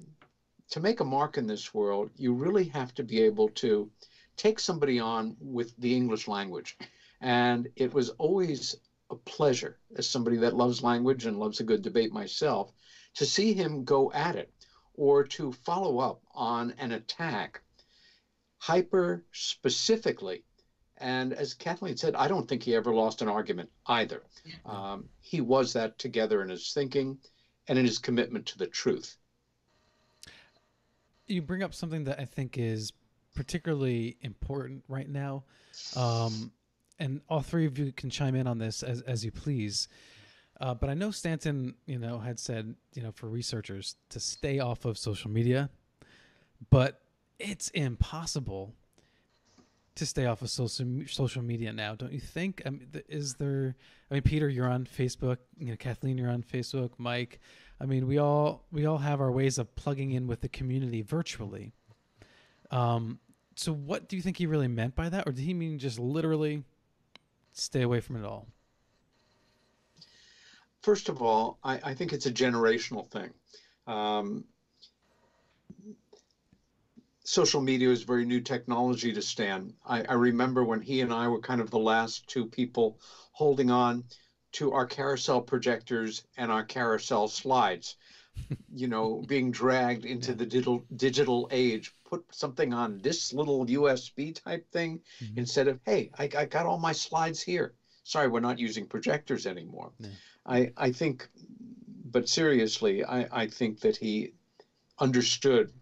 to make a mark in this world, you really have to be able to take somebody on with the English language. And it was always a pleasure, as somebody that loves language and loves a good debate myself, to see him go at it or to follow up on an attack hyper specifically. And as Kathleen said, I don't think he ever lost an argument either. He was that together in his thinking and in his commitment to the truth. You bring up something that I think is particularly important right now. And all three of you can chime in on this as you please. But I know Stanton, had said, for researchers to stay off of social media, but it's impossible to stay off of social media now, don't you think? Peter, you're on Facebook. Kathleen, you're on Facebook. Mike, we all have our ways of plugging in with the community virtually. So what do you think he really meant by that, or did he mean just literally stay away from it all? First of all, I think it's a generational thing. Social media is very new technology to Stan. I remember when he and I were kind of the last two people holding on to our carousel projectors and our carousel slides, being dragged into the digital age. Put something on this little USB type thing instead of, hey, I got all my slides here. Sorry, we're not using projectors anymore. Yeah. I think, but seriously, I think that he understood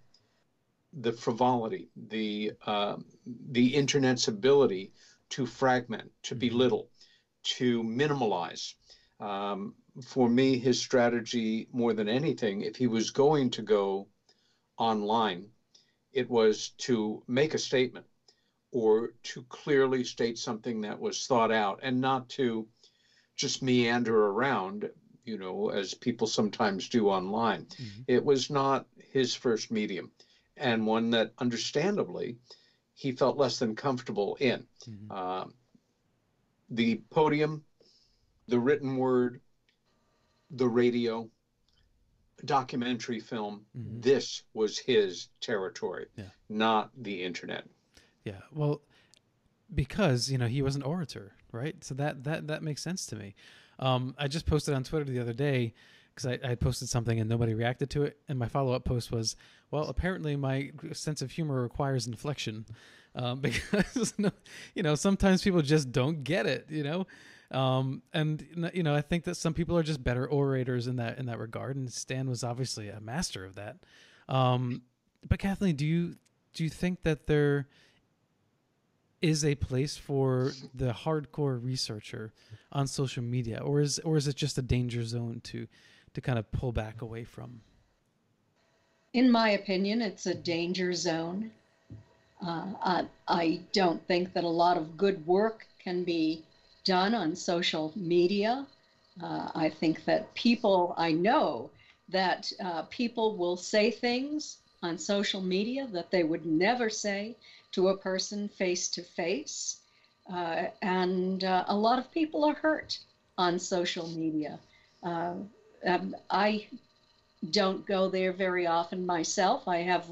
the frivolity, the internet's ability to fragment, to belittle, to minimalize. For me, his strategy, more than anything, if he was going to go online, it was to make a statement or to clearly state something that was thought out, and not to just meander around, as people sometimes do online. It was not his first medium, and one that understandably he felt less than comfortable in. The podium, the written word, the radio, documentary film, this was his territory, not the internet. Yeah, well, because, he was an orator, right? So that makes sense to me. I just posted on Twitter the other day, because I had posted something and nobody reacted to it, and my follow-up post was, well, apparently my sense of humor requires inflection, because sometimes people just don't get it, and I think that some people are just better orators in that regard, and Stan was obviously a master of that. But Kathleen, do you think that there is a place for the hardcore researcher on social media, or is it just a danger zone to kind of pull back away from? In my opinion, it's a danger zone. I don't think that a lot of good work can be done on social media. I think that I know that people will say things on social media that they would never say to a person face to face. And a lot of people are hurt on social media. I don't go there very often myself. I have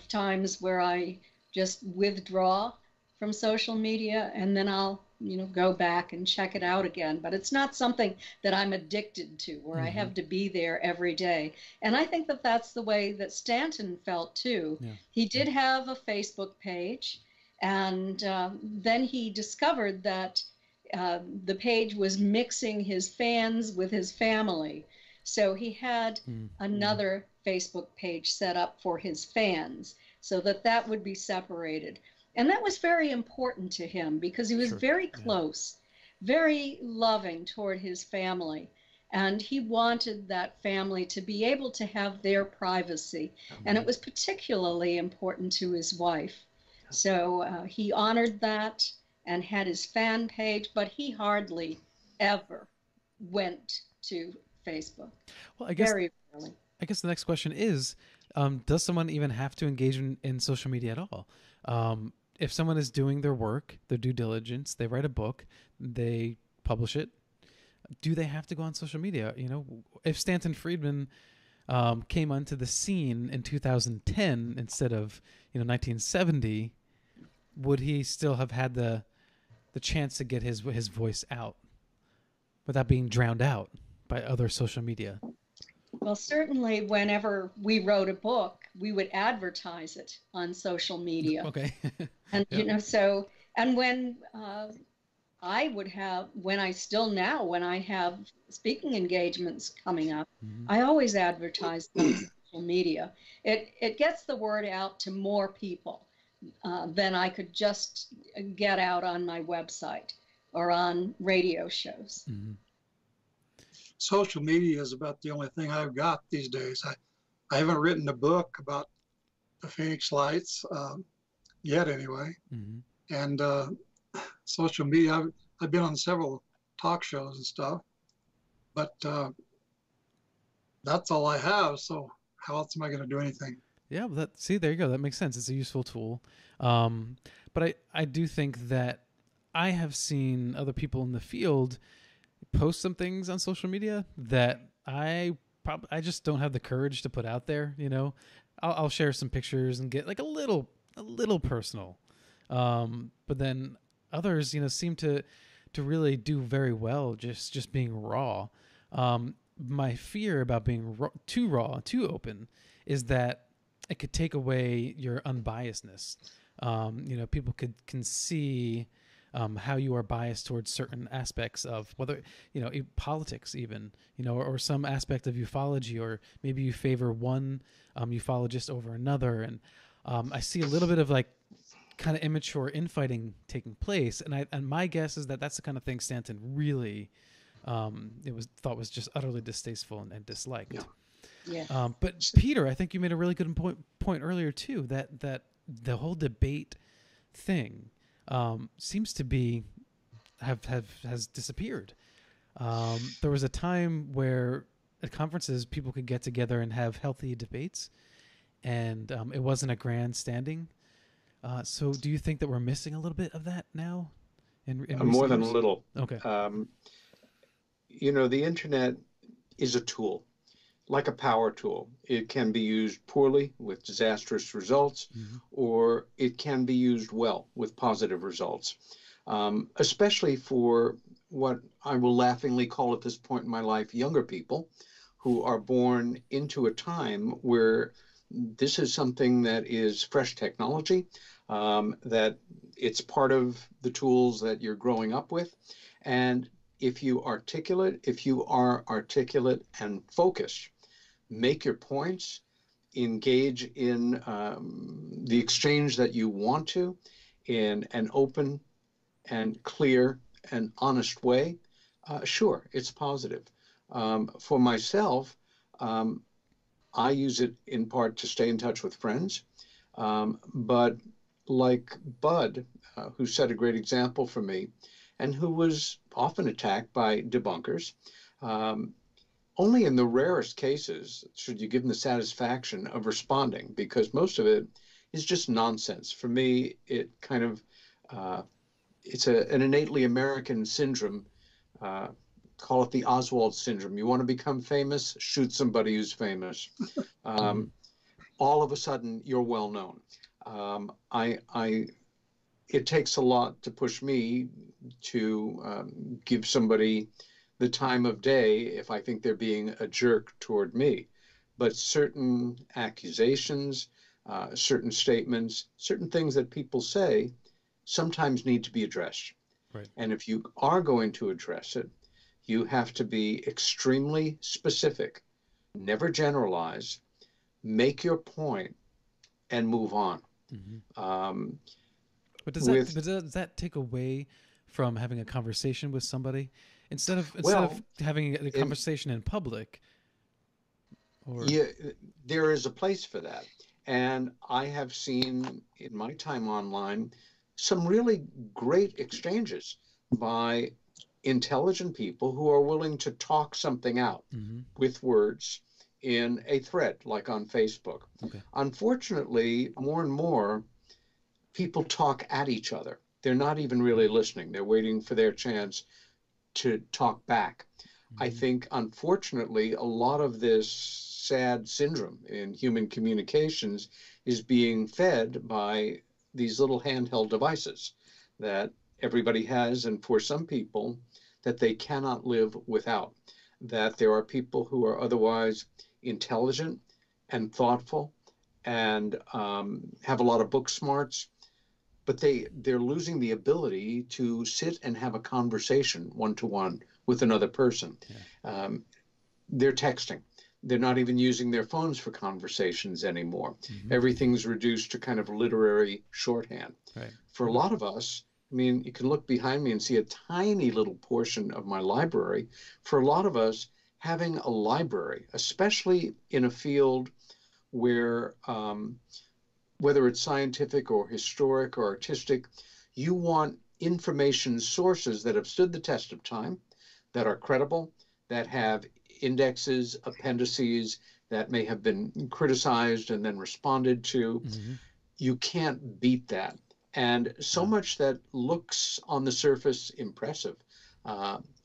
times where I just withdraw from social media, and then I'll go back and check it out again. But it's not something that I'm addicted to, where I have to be there every day. And I think that that's the way that Stanton felt too. Yeah. He did have a Facebook page, and then he discovered that the page was mixing his fans with his family. So he had another Facebook page set up for his fans so that that would be separated. And that was very important to him because he was very close, very loving toward his family. And he wanted that family to be able to have their privacy. And it was particularly important to his wife. So he honored that and had his fan page, but he hardly ever went to Facebook. Well, I guess, very rarely. I guess the next question is, does someone even have to engage in social media at all? If someone is doing their work, their due diligence, they write a book, they publish it, do they have to go on social media? You know, if Stanton Friedman came onto the scene in 2010 instead of 1970, would he still have had the chance to get his voice out without being drowned out by other social media? Well, certainly whenever we wrote a book, we would advertise it on social media. Okay. And, so, and when when I have speaking engagements coming up, I always advertise on social media. It gets the word out to more people than I could just get out on my website or on radio shows. Social media is about the only thing I've got these days. I haven't written a book about the Phoenix Lights yet anyway. And social media, I've been on several talk shows and stuff, but that's all I have. So how else am I going to do anything? Yeah, well, see, there you go. That makes sense. It's a useful tool. But I do think that I have seen other people in the field post some things on social media that I just don't have the courage to put out there. I'll share some pictures and get like a little personal. But then others, seem to really do very well just being raw. My fear about being too raw, too open, is that it could take away your unbiasedness. People can see how you are biased towards certain aspects of whether, politics even, or some aspect of ufology, or maybe you favor one ufologist over another. And I see a little bit of like kind of immature infighting taking place. And my guess is that that's the kind of thing Stanton really thought was just utterly distasteful and disliked. Yeah. But Peter, I think you made a really good point earlier too, that the whole debate thing seems to be has disappeared. There was a time where at conferences people could get together and have healthy debates, and it wasn't a grandstanding. So do you think that we're missing a little bit of that now? In more than a little. Okay. The internet is a tool, like a power tool. It can be used poorly with disastrous results, or it can be used well with positive results, especially for what I will laughingly call at this point in my life younger people who are born into a time where this is something that is fresh technology, that it's part of the tools that you're growing up with. And if you are articulate and focused, make your points, engage in the exchange that you want to in an open and clear and honest way, sure, it's positive. For myself, I use it in part to stay in touch with friends, but like Bud, who set a great example for me, and who was often attacked by debunkers, only in the rarest cases should you give them the satisfaction of responding, because most of it is just nonsense. For me, it kind of, it's an innately American syndrome. Call it the Oswald syndrome. You want to become famous? Shoot somebody who's famous. All of a sudden, you're well known. It takes a lot to push me to give somebody the time of day if I think they're being a jerk toward me. But certain accusations, certain statements, certain things that people say sometimes need to be addressed. Right. And if you are going to address it, you have to be extremely specific, never generalize, make your point, and move on. Mm-hmm. But does that take away from having a conversation with somebody instead of having a conversation in public? Yeah, there is a place for that. And I have seen in my time online some really great exchanges by intelligent people who are willing to talk something out with words in a thread, like on Facebook. Okay. Unfortunately, more and more people talk at each other. They're not even really listening. They're waiting for their chance to talk back. I think, unfortunately, a lot of this sad syndrome in human communications is being fed by these little handheld devices that everybody has, and for some people that they cannot live without. That there are people who are otherwise intelligent and thoughtful and have a lot of book smarts, but they're losing the ability to sit and have a conversation one-to-one with another person. Yeah. They're texting. They're not even using their phones for conversations anymore. Everything's reduced to kind of literary shorthand. Right. For a lot of us, I mean, you can look behind me and see a tiny little portion of my library. For a lot of us, having a library, especially in a field where, whether it's scientific or historic or artistic, you want information sources that have stood the test of time, that are credible, that have indexes, appendices that may have been criticized and then responded to. You can't beat that. And so much that looks on the surface impressive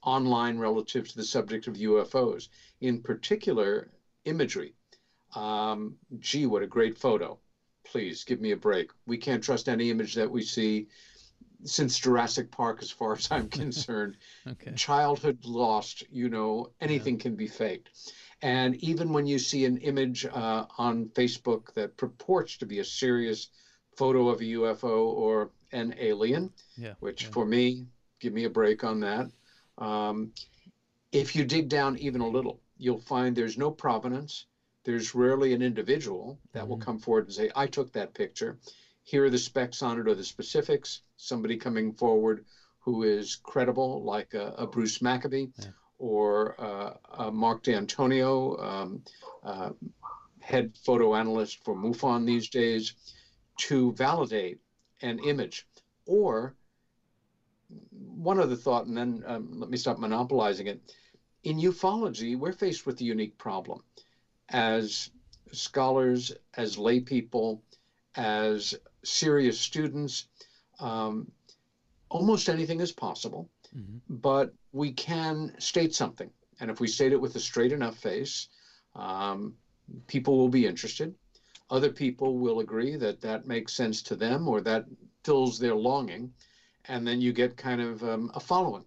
online relative to the subject of UFOs, in particular imagery. Gee, what a great photo. Please give me a break. We can't trust any image that we see since Jurassic Park, as far as I'm concerned. Okay. Childhood lost, anything can be faked. And even when you see an image on Facebook that purports to be a serious photo of a UFO or an alien, which for me, give me a break on that. If you dig down even a little, you'll find there's no provenance. There's rarely an individual that will come forward and say, I took that picture. Here are the specs on it or the specifics. Somebody coming forward who is credible, like a Bruce Maccabee or a Mark D'Antonio, head photo analyst for MUFON these days, to validate an image. Or one other thought, and then let me stop monopolizing it. In ufology, we're faced with a unique problem. As scholars, as lay people, as serious students, almost anything is possible, but we can state something. And if we state it with a straight enough face, people will be interested. Other people will agree that that makes sense to them or that fills their longing. And then you get kind of a following.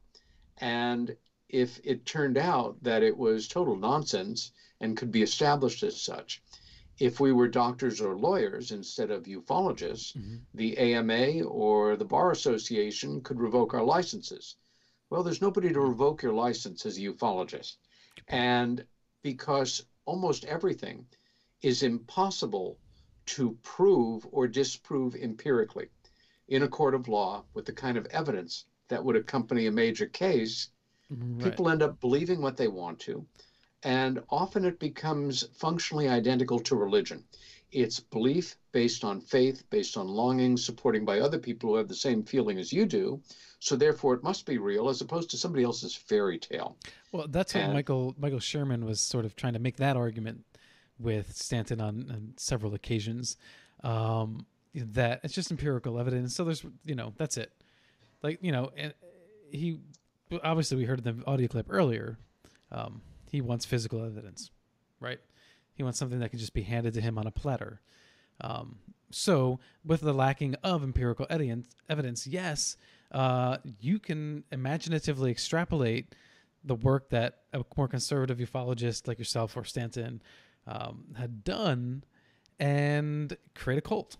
And if it turned out that it was total nonsense and could be established as such, if we were doctors or lawyers instead of ufologists, the AMA or the Bar Association could revoke our licenses. Well, there's nobody to revoke your license as a ufologist. And because almost everything is impossible to prove or disprove empirically in a court of law with the kind of evidence that would accompany a major case, people end up believing what they want to. And often it becomes functionally identical to religion. It's belief based on faith, based on longing, supporting by other people who have the same feeling as you do. So therefore it must be real as opposed to somebody else's fairy tale. Well, that's what Michael Sherman was sort of trying to make that argument with Stanton on several occasions, that it's just empirical evidence. So there's, that's it. And he, obviously we heard the audio clip earlier. He wants physical evidence, right? He wants something that can just be handed to him on a platter. So with the lacking of empirical evidence, yes, you can imaginatively extrapolate the work that a more conservative ufologist like yourself or Stanton had done and create a cult.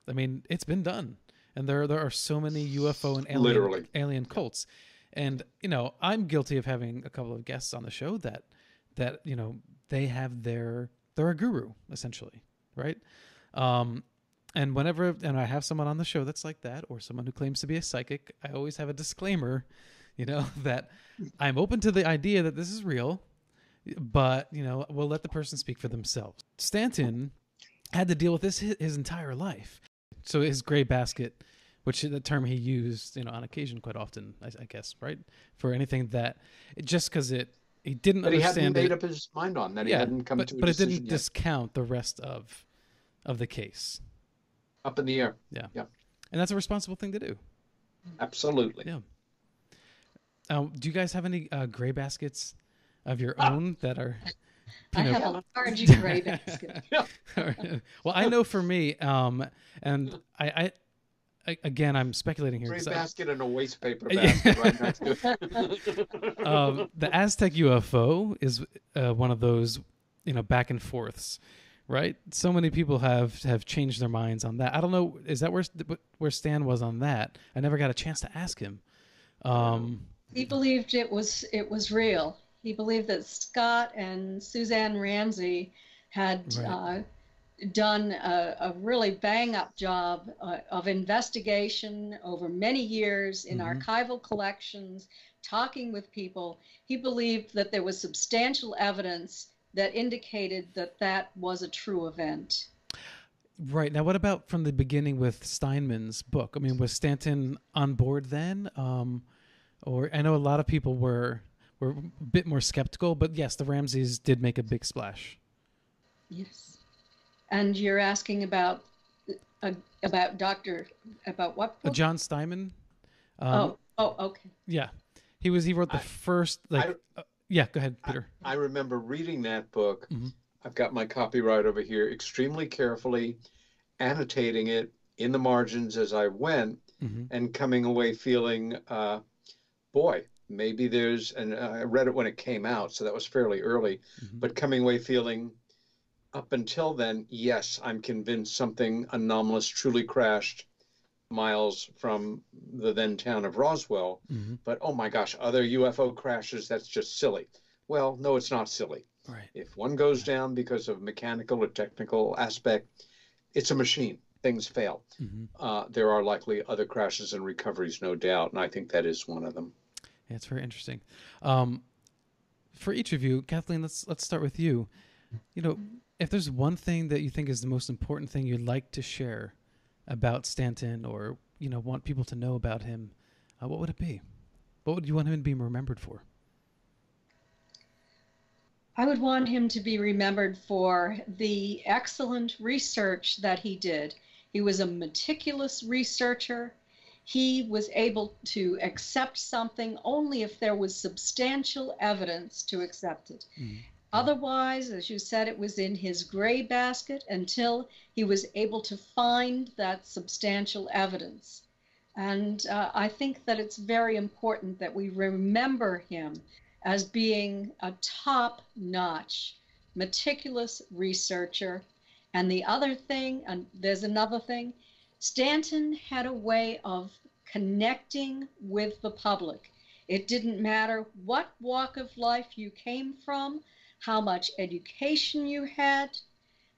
I mean, it's been done. and there are so many UFO and alien cults. And I'm guilty of having a couple of guests on the show that they have they're a guru essentially, right? And whenever I have someone on the show that's like that, or someone who claims to be a psychic, I always have a disclaimer, that I'm open to the idea that this is real, but we'll let the person speak for themselves. Stanton had to deal with this his entire life. So his gray basket, which is the term he used, on occasion quite often, I guess, right? For anything that, just because he didn't understand it. But he hadn't made up his mind on that. He hadn't come to a decision. But it didn't discount the rest of the case. Up in the air. Yeah. And that's a responsible thing to do. Absolutely. Yeah. Do you guys have any gray baskets of your own that are... I have a large gray basket. Well, I know for me, and I again, I'm speculating here. Gray basket and a waste paper basket right next to it. The Aztec UFO is one of those, back and forths, right? So many people have changed their minds on that. I don't know, is that where Stan was on that? I never got a chance to ask him. He believed it was real. He believed that Scott and Suzanne Ramsey had done a really bang-up job of investigation over many years in archival collections, talking with people. He believed that there was substantial evidence that indicated that was a true event. Right. Now, what about from the beginning with Steinman's book? I mean, was Stanton on board then? Or I know a lot of people were a bit more skeptical, but yes, the Ramseys did make a big splash. Yes. And you're asking about what book? John Steinman. Okay. Yeah. He wrote the first, yeah, go ahead, Peter. I remember reading that book. I've got my copyright over here, extremely carefully annotating it in the margins as I went, and coming away feeling, boy, maybe there's, and I read it when it came out, so that was fairly early, but coming away feeling, up until then, yes, I'm convinced something anomalous truly crashed miles from the then town of Roswell. But oh my gosh, other UFO crashes, that's just silly. Well, no, it's not silly. Right. If one goes down because of mechanical or technical aspect, it's a machine. Things fail. There are likely other crashes and recoveries, no doubt, and I think that is one of them. Yeah, it's very interesting. For each of you, Kathleen, let's start with you. If there's one thing that you think is the most important thing you'd like to share about Stanton, or want people to know about him, what would it be? What would you want him to be remembered for? I would want him to be remembered for the excellent research that he did. He was a meticulous researcher. He was able to accept something only if there was substantial evidence to accept it. Otherwise, as you said, it was in his gray basket until he was able to find that substantial evidence. And I think that it's very important that we remember him as being a top-notch, meticulous researcher. And the other thing, and there's another thing, Stanton had a way of connecting with the public. It didn't matter what walk of life you came from, how much education you had,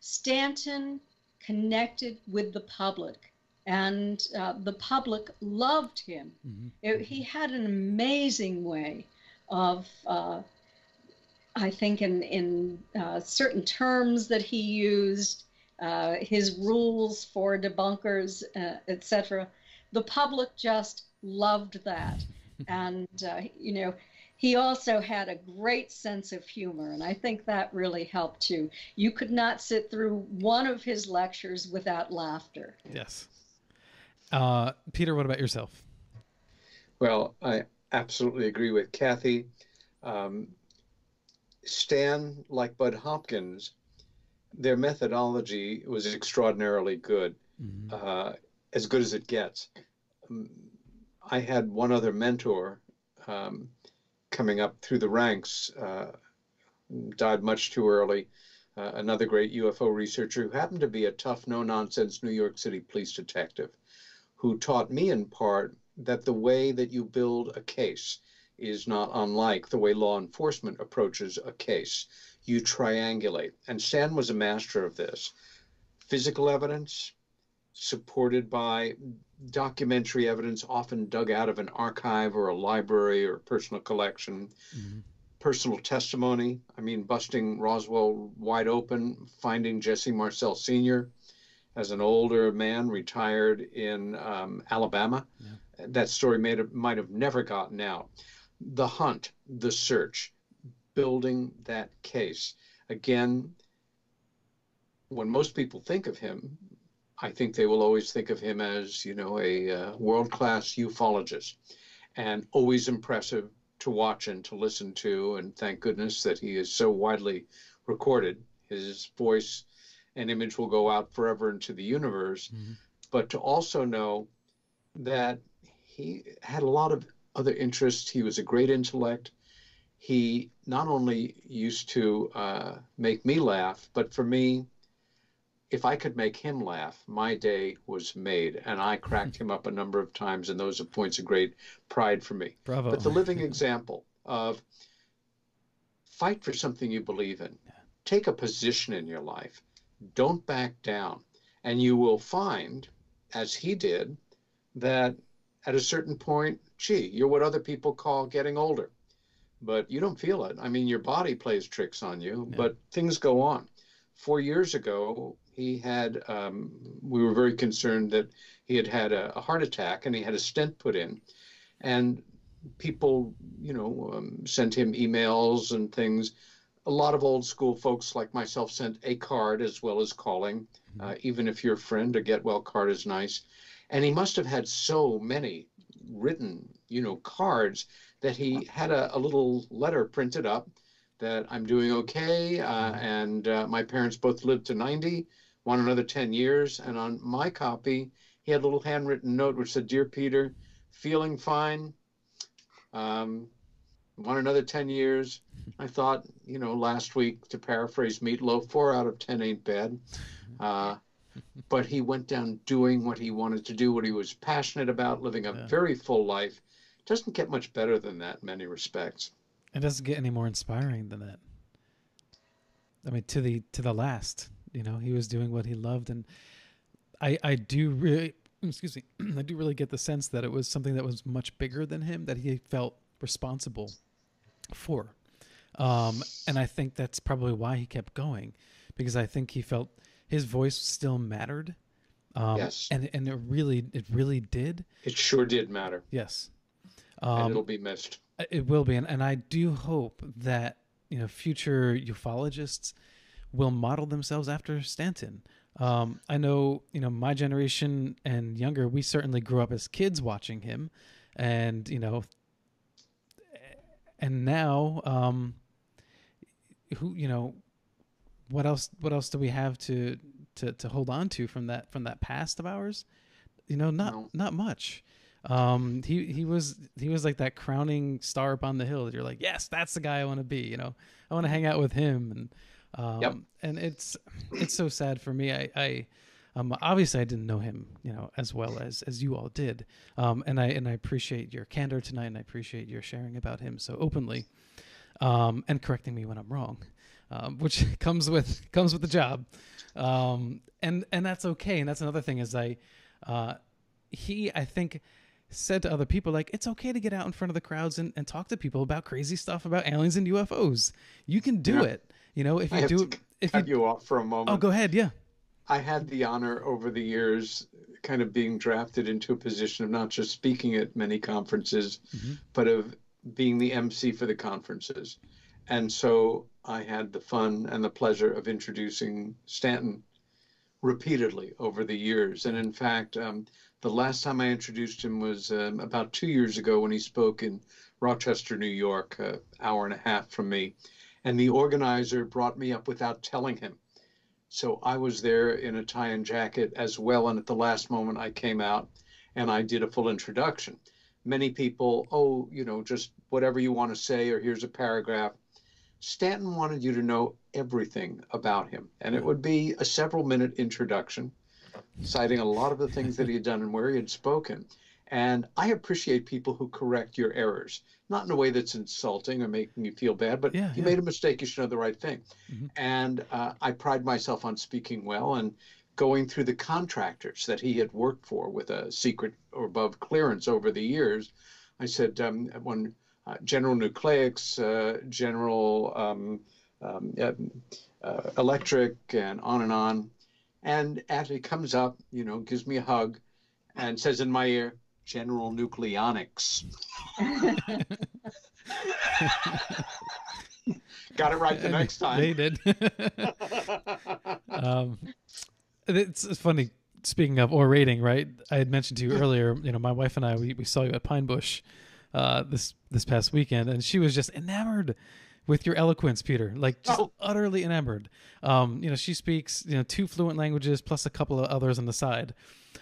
Stanton connected with the public, and the public loved him. He had an amazing way of, I think in certain terms that he used, his rules for debunkers, etc. The public just loved that. And, he also had a great sense of humor, and I think that really helped too. You could not sit through one of his lectures without laughter. Yes. Peter, what about yourself? Well, I absolutely agree with Kathy. Stan, like Bud Hopkins, their methodology was extraordinarily good, as good as it gets. I had one other mentor coming up through the ranks, died much too early, another great UFO researcher who happened to be a tough, no-nonsense New York City police detective who taught me in part that the way that you build a case is not unlike the way law enforcement approaches a case. You triangulate. And Stan was a master of this. Physical evidence supported by documentary evidence often dug out of an archive or a library or personal collection. Personal testimony, I mean, busting Roswell wide open, finding Jesse Marcel Sr. as an older man retired in Alabama. That story might have never gotten out. The hunt, the search, building that case. Again, when most people think of him, I think they will always think of him as, you know, a world-class ufologist, and always impressive to watch and to listen to. And thank goodness that he is so widely recorded. His voice and image will go out forever into the universe. But to also know that he had a lot of other interests. He was a great intellect. He not only used to make me laugh, but for me, if I could make him laugh, my day was made. And I cracked him up a number of times, and those are points of great pride for me. Bravo. But the living example of fight for something you believe in. Take a position in your life. Don't back down. And you will find, as he did, that at a certain point, gee, you're what other people call getting older. But you don't feel it. I mean, your body plays tricks on you, but things go on. 4 years ago, he had, we were very concerned that he had had a heart attack and he had a stent put in. And people, you know, sent him emails and things. A lot of old school folks like myself sent a card as well as calling. Even if you're a friend, a get well card is nice. And he must have had so many written, you know, cards that he had a little letter printed up that I'm doing okay, and my parents both lived to 90, want another 10 years. And on my copy, he had a little handwritten note which said, "Dear Peter, feeling fine, want another 10 years. I thought, you know, last week, to paraphrase Meatloaf, 4 out of 10 ain't bad." But he went down doing what he wanted to do, what he was passionate about, living a very full life. Doesn't get much better than that in many respects. It doesn't get any more inspiring than that. I mean, to the last, you know, he was doing what he loved. And I do really, excuse me, I do really get the sense that it was something that was much bigger than him, that he felt responsible for. And I think that's probably why he kept going, because I think he felt his voice still mattered. Yes. And it really did. It sure did matter. Yes. And it'll be missed. It will be. And I do hope that, you know, future ufologists will model themselves after Stanton. I know, you know, my generation and younger, we certainly grew up as kids watching him, and, you know, and now, who, you know, what else do we have to hold on to from that past of ours? You know, not much. He was like that crowning star up on the hill that you're like, yes, that's the guy I want to be. You know, I want to hang out with him. And and it's so sad for me. I obviously I didn't know him, you know, as well as you all did. And I appreciate your candor tonight, and I appreciate your sharing about him so openly, and correcting me when I'm wrong, which comes with the job. And that's okay. And that's another thing is I think said to other people, like, it's okay to get out in front of the crowds and talk to people about crazy stuff about aliens and UFOs. You can do it. You know, if you do it. If cut you off for a moment. Oh, go ahead. Yeah. I had the honor over the years kind of being drafted into a position of not just speaking at many conferences, but of being the MC for the conferences. And so I had the fun and the pleasure of introducing Stanton repeatedly over the years. And in fact, the last time I introduced him was about 2 years ago when he spoke in Rochester, New York, an hour and a half from me. And the organizer brought me up without telling him. So I was there in a tie and jacket as well. And at the last moment, I came out and I did a full introduction. Many people, oh, you know, just whatever you want to say, or here's a paragraph. Stanton wanted you to know everything about him. And it would be a several-minute introduction. citing a lot of the things that he had done and where he had spoken. And I appreciate people who correct your errors, not in a way that's insulting or making you feel bad, but you made a mistake, you should know the right thing. And I pride myself on speaking well and going through the contractors that he had worked for with a secret or above clearance over the years. I said, when General Nucleics, General Electric, and on. And as he comes up, you know, gives me a hug and says in my ear, General Nucleonics. Got it right the next time. They did. It's funny, speaking of orating, right? I had mentioned to you earlier, you know, my wife and I, we saw you at Pine Bush this past weekend, and she was just enamored with your eloquence, Peter, like just utterly enamored. You know, she speaks, you know, 2 fluent languages plus a couple of others on the side.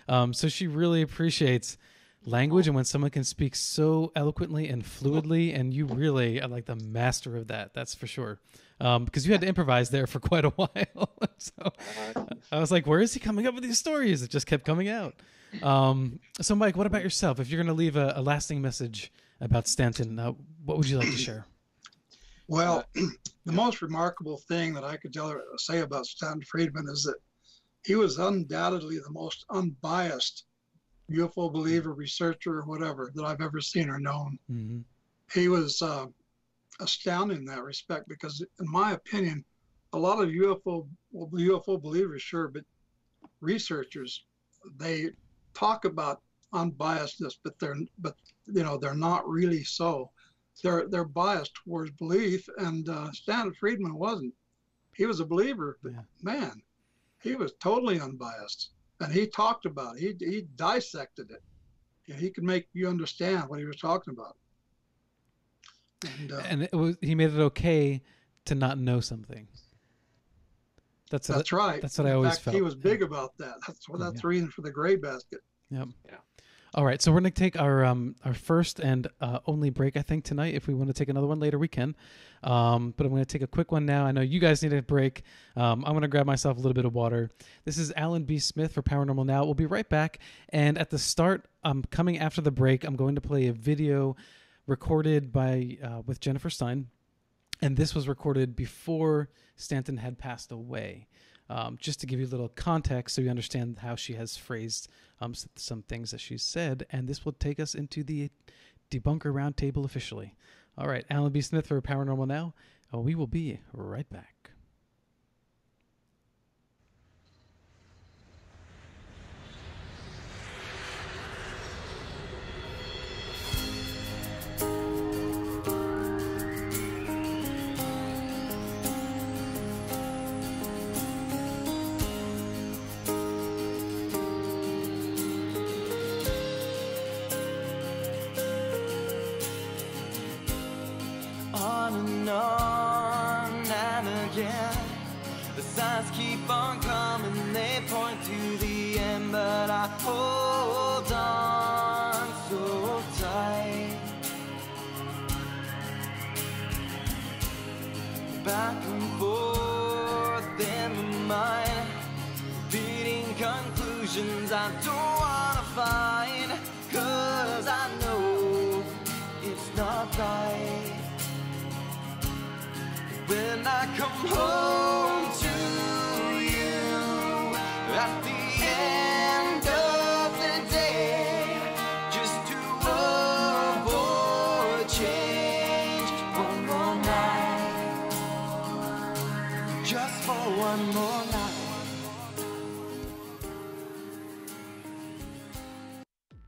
So she really appreciates language, and when someone can speak so eloquently and fluidly, and you really are like the master of that, that's for sure. Because you had to improvise there for quite a while. So I was like, where is he coming up with these stories? It just kept coming out. So Mike, what about yourself? If you're going to leave a lasting message about Stanton, what would you like to share? Well, the most remarkable thing that I could say about Stanton Friedman is that he was undoubtedly the most unbiased UFO believer, researcher, or whatever that I've ever seen or known. Mm-hmm. He was astounding in that respect because, in my opinion, a lot of UFO believers, sure, but researchers, they talk about unbiasedness, but they're not really so. They're biased towards belief, and Stanton Friedman wasn't. He was a believer, but man, he was totally unbiased, and he talked about it. He dissected it. He could make you understand what he was talking about. And he made it okay to not know something. That's right. That's what I always felt. He was big about that. That's the reason for the gray basket. Yep. Yeah. All right, so we're going to take our first and only break, I think, tonight. If we want to take another one later, we can. But I'm going to take a quick one now. I know you guys need a break. I'm going to grab myself a little bit of water. This is Alan B. Smith for Paranormal Now. We'll be right back. And at the start, coming after the break, I'm going to play a video recorded with Jennifer Stein. And this was recorded before Stanton had passed away. Just to give you a little context so you understand how she has phrased some things that she's said. And this will take us into the Debunker Roundtable officially. All right, Alan B. Smith for Paranormal Now. We will be right back. Keep on coming, they point to the end, but I hold on so tight. Back and forth in my mind, beating conclusions I don't wanna find, 'cause I know it's not right. When I come home to at the end of the day, just to avoid change one more night, just for one more night.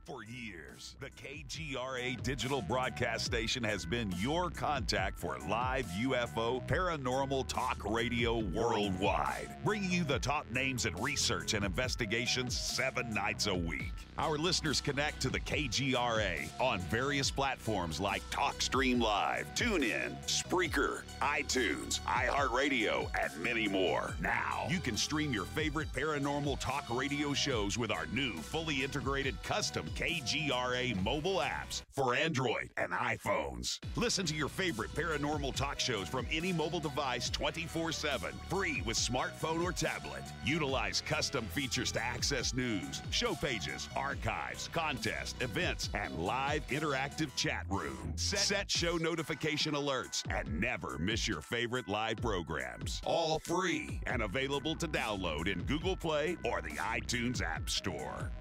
For years, the KGRA digital broadcast station has been your contact for live UFO paranormal talk radio worldwide, bringing you the top names in research and investigations 7 nights a week. Our listeners connect to the KGRA on various platforms like TalkStream Live, TuneIn, Spreaker, iTunes, iHeartRadio, and many more. Now, you can stream your favorite paranormal talk radio shows with our new fully integrated custom KGRA mobile mobile apps for Android and iPhones. Listen to your favorite paranormal talk shows from any mobile device 24/7, free with smartphone or tablet. Utilize custom features to access news, show pages, archives, contests, events, and live interactive chat rooms. Set show notification alerts and never miss your favorite live programs. All free and available to download in Google Play or the iTunes App Store.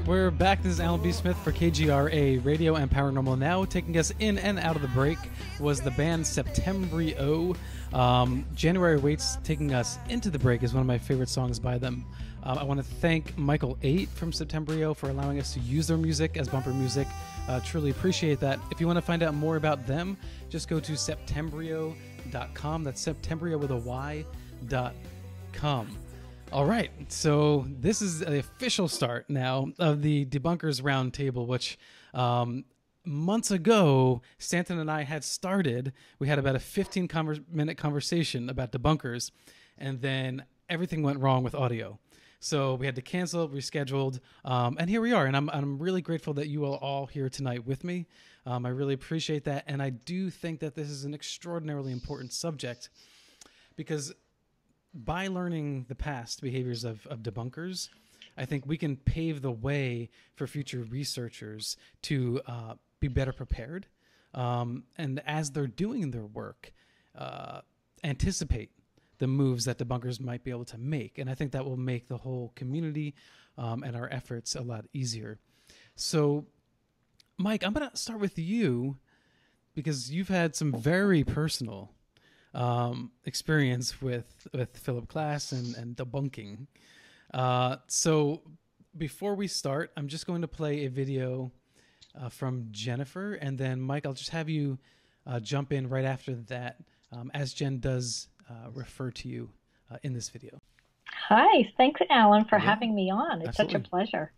We're back. This is Alan B. Smith for KGRA Radio and Paranormal Now. Taking us in and out of the break was the band Septembrio. January Waits taking us into the break is one of my favorite songs by them. I want to thank Michael 8 from Septembrio for allowing us to use their music as bumper music. Truly appreciate that. If you want to find out more about them, just go to septembrio.com. That's Septembrio with a Y.com. All right, so this is the official start now of the Debunkers Roundtable, which months ago, Stanton and I had started. We had about a 15-minute conversation about debunkers, and then everything went wrong with audio. So we had to cancel, rescheduled, and here we are. And I'm really grateful that you are all here tonight with me. I really appreciate that, and I do think that this is an extraordinarily important subject because by learning the past behaviors of debunkers, I think we can pave the way for future researchers to be better prepared. And as they're doing their work, anticipate the moves that debunkers might be able to make. And I think that will make the whole community and our efforts a lot easier. So, Mike, I'm going to start with you because you've had some very personal experience with Philip Klass and debunking. So before we start, I'm just going to play a video from Jennifer, and then Mike, I'll just have you jump in right after that, as Jen does refer to you in this video. Hi, thanks, Alan, for having me on. It's Absolutely. Such a pleasure.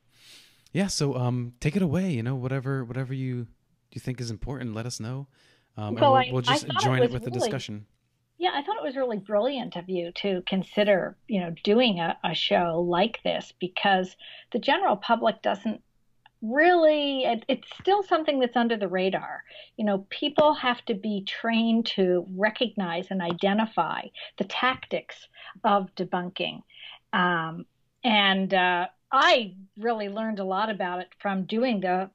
Yeah, so take it away. You know, whatever you think is important, let us know. And we'll just join it with the discussion. Yeah, I thought it was really brilliant of you to consider, doing a show like this, because the general public doesn't really, it's still something that's under the radar. People have to be trained to recognize and identify the tactics of debunking. And I really learned a lot about it from doing the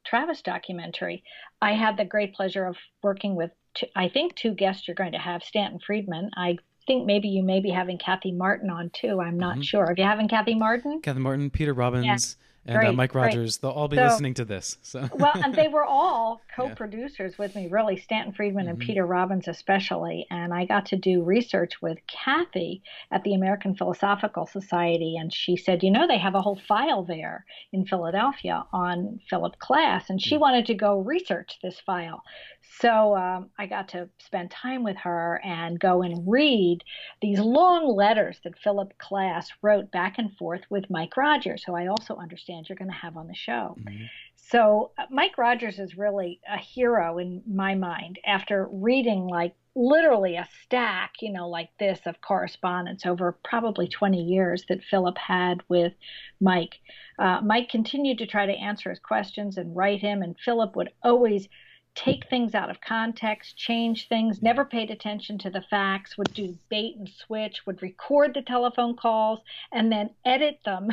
Travis documentary. I had the great pleasure of working with two guests you're going to have, Stanton Friedman. I think maybe you may be having Kathleen Marden on too. I'm not sure. Are you having Kathleen Marden? Kathleen Marden, Peter Robbins, and Great, Mike Rogers. great. They'll all be listening to this. So. Well, and they were all co-producers with me, really, Stanton Friedman and Peter Robbins especially. And I got to do research with Kathy at the American Philosophical Society. And she said, they have a whole file there in Philadelphia on Philip Klass. And she wanted to go research this file. So I got to spend time with her and go and read these long letters that Philip Klass wrote back and forth with Mike Rogers, who I also understand you're going to have on the show. So Mike Rogers is really a hero in my mind after reading literally a stack, like this of correspondence over probably 20 years that Philip had with Mike. Mike continued to try to answer his questions and write him, and Philip would always take things out of context, change things, never paid attention to the facts, would do bait and switch, would record the telephone calls, and then edit them,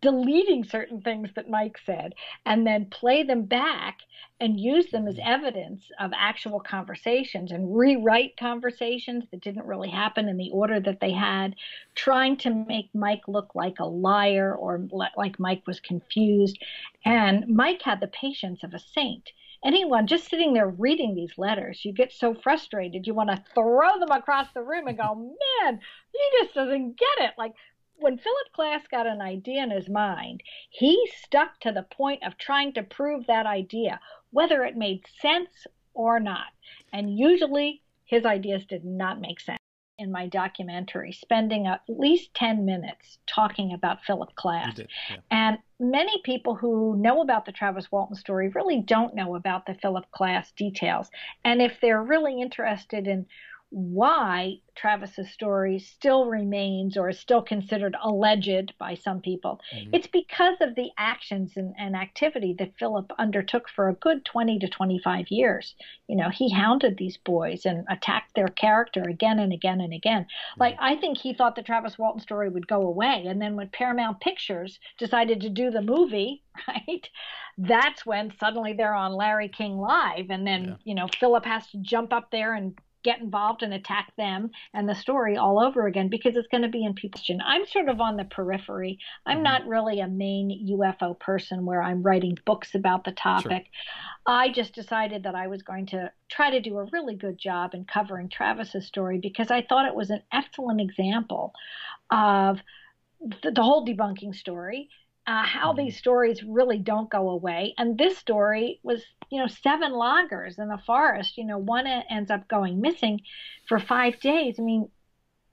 deleting certain things that Mike said, and then play them back and use them as evidence of actual conversations and rewrite conversations that didn't really happen in the order that they had, trying to make Mike look like a liar or like Mike was confused. And Mike had the patience of a saint. Anyone just sitting there reading these letters, you get so frustrated, you want to throw them across the room and go, man, he just doesn't get it. Like, when Philip Klass got an idea in his mind, he stuck to the point of trying to prove that idea, whether it made sense or not. And usually his ideas did not make sense. In my documentary, spending at least 10 minutes talking about Philip Klass. Yeah. And many people who know about the Travis Walton story really don't know about the Philip Klass details. And if they're really interested in why Travis's story still remains or is still considered alleged by some people, it's because of the actions and activity that Philip undertook for a good 20 to 25 years. You know, he hounded these boys and attacked their character again and again and again. Like, I think he thought the Travis Walton story would go away. And then when Paramount Pictures decided to do the movie, right, that's when suddenly they're on Larry King Live. And then, you know, Philip has to jump up there and get involved and attack them and the story all over again because it's going to be in people's question. I'm sort of on the periphery. I'm not really a main UFO person where I'm writing books about the topic. Sure. I just decided that I was going to try to do a really good job in covering Travis's story because I thought it was an excellent example of the whole debunking story. How these stories really don't go away. And this story was, you know, 7 loggers in the forest. You know, one ends up going missing for 5 days. I mean,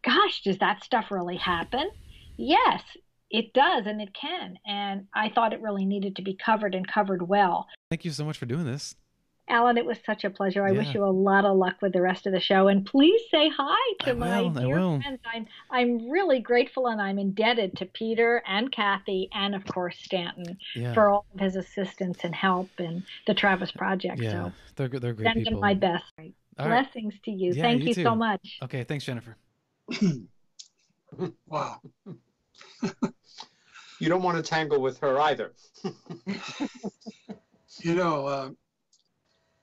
gosh, does that stuff really happen? Yes, it does, and it can. And I thought it really needed to be covered and covered well. Thank you so much for doing this. Alan, it was such a pleasure. I wish you a lot of luck with the rest of the show. And please say hi to my dear friends. I'm really grateful, and I'm indebted to Peter and Kathy and, of course, Stanton for all of his assistance and help in the Travis Project. Yeah, so they're great send people. them my best. Blessings to you. Yeah, Thank you too. so much. Okay, thanks, Jennifer. Wow. You don't want to tangle with her either. You know,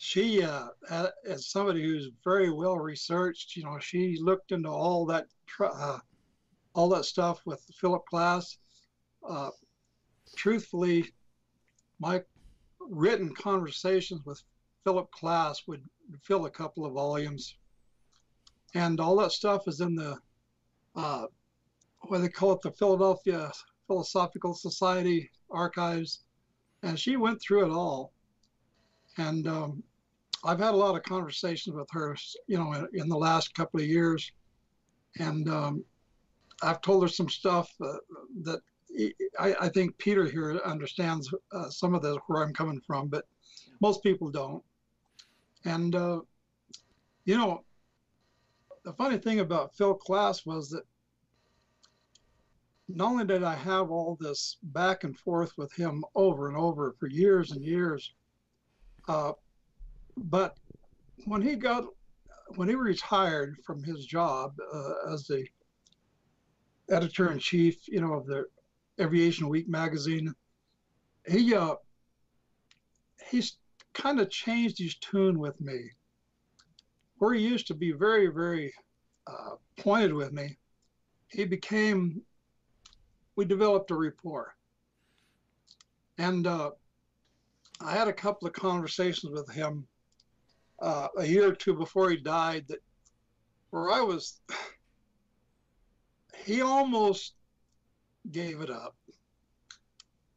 she, as somebody who's very well researched, you know, she looked into all that stuff with Philip Klass. Truthfully, my written conversations with Philip Klass would fill a couple of volumes, and all that stuff is in the what they call it, the Philadelphia Philosophical Society archives, and she went through it all. And I've had a lot of conversations with her, you know, in the last couple of years, and I've told her some stuff that I think Peter here understands some of this, where I'm coming from, but most people don't. And you know, the funny thing about Phil Klass was that not only did I have all this back and forth with him over and over for years and years, but when he retired from his job as the editor-in-chief, you know, of the Aviation Week magazine, he kind of changed his tune with me. Where he used to be very, very pointed with me, we developed a rapport. And I had a couple of conversations with him a year or two before he died where he almost gave it up.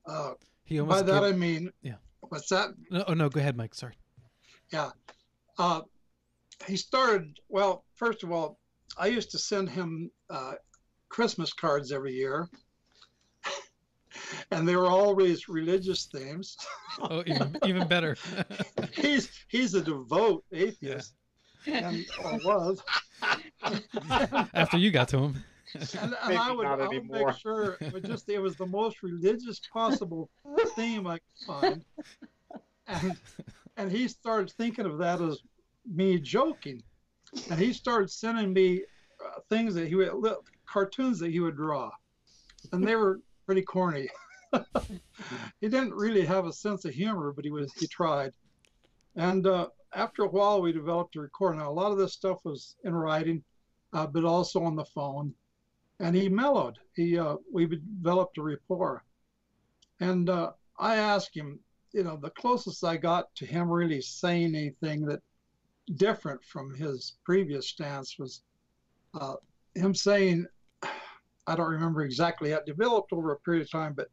By that I mean, what's that? No, go ahead, Mike, sorry. Yeah. He started, well, first of all, I used to send him Christmas cards every year. And they were always religious themes. Oh, even better. He's a devout atheist, and was. After you got to him. And I would make sure it was the most religious possible theme I could find. And And he started thinking of that as me joking. And he started sending me things that cartoons that he would draw. And they were pretty corny. He didn't really have a sense of humor, but he tried. And after a while, we developed a recorder. Now, a lot of this stuff was in writing, but also on the phone. And he mellowed. We developed a rapport. And I asked him, the closest I got to him really saying anything that different from his previous stance was him saying, I don't remember exactly how it developed over a period of time, but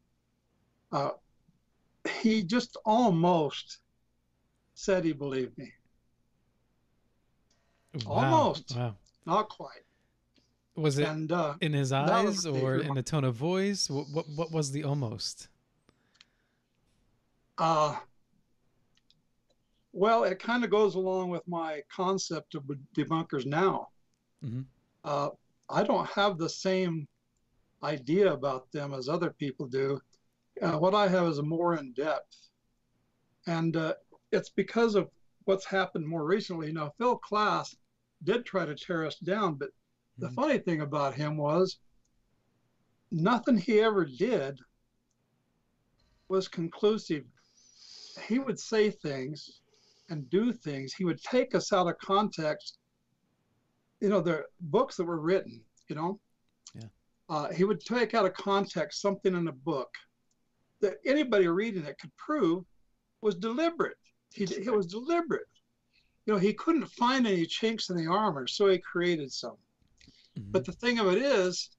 he just almost said he believed me. Wow. Almost. Wow. Not quite. Was it in his eyes or in the tone of voice? What was the almost? Well, it kind of goes along with my concept of debunkers now. Mm-hmm. I don't have the same idea about them as other people do. What I have is a more in depth. And it's because of what's happened more recently. Philip Klass did try to tear us down, but the funny thing about him was nothing he ever did was conclusive. He would say things and do things. He would take us out of context. The books that were written, Yeah. He would take out of context something in a book that anybody reading it could prove was deliberate. It was deliberate. He couldn't find any chinks in the armor, so he created some. Mm-hmm. But the thing of it is,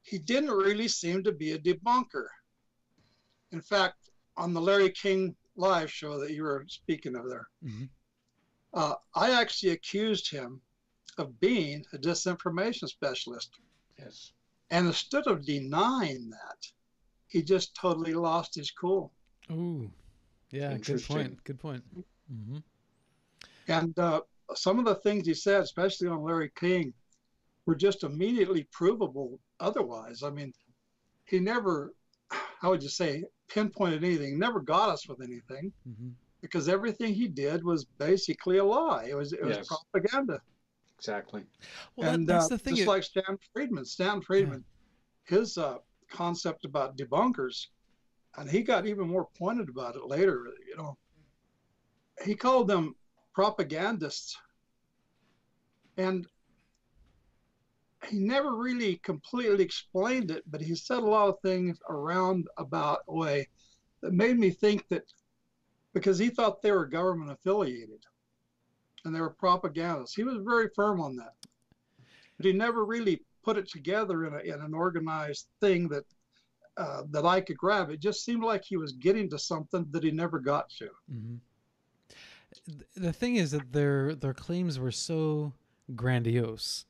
he didn't really seem to be a debunker. In fact, on the Larry King live show that you were speaking of there, mm-hmm. I actually accused him of being a disinformation specialist. Yes. And instead of denying that, he just totally lost his cool. Ooh, yeah, good point. Good point. Mm-hmm. And some of the things he said, especially on Larry King, were just immediately provable otherwise. I mean, he never, how would you say, pinpointed anything, never got us with anything, mm-hmm. because everything he did was basically a lie. It was propaganda. Exactly. Well, and that's the thing. Just like Stanton Friedman, his concept about debunkers, and he got even more pointed about it later. He called them propagandists, and he never really completely explained it, but he said a lot of things about a way that made me think that, because he thought they were government affiliated and they were propagandists. He was very firm on that, but he never really put it together in an organized thing that I could grab. It just seemed like he was getting to something that he never got to. Mm-hmm. The thing is that their claims were so grandiose.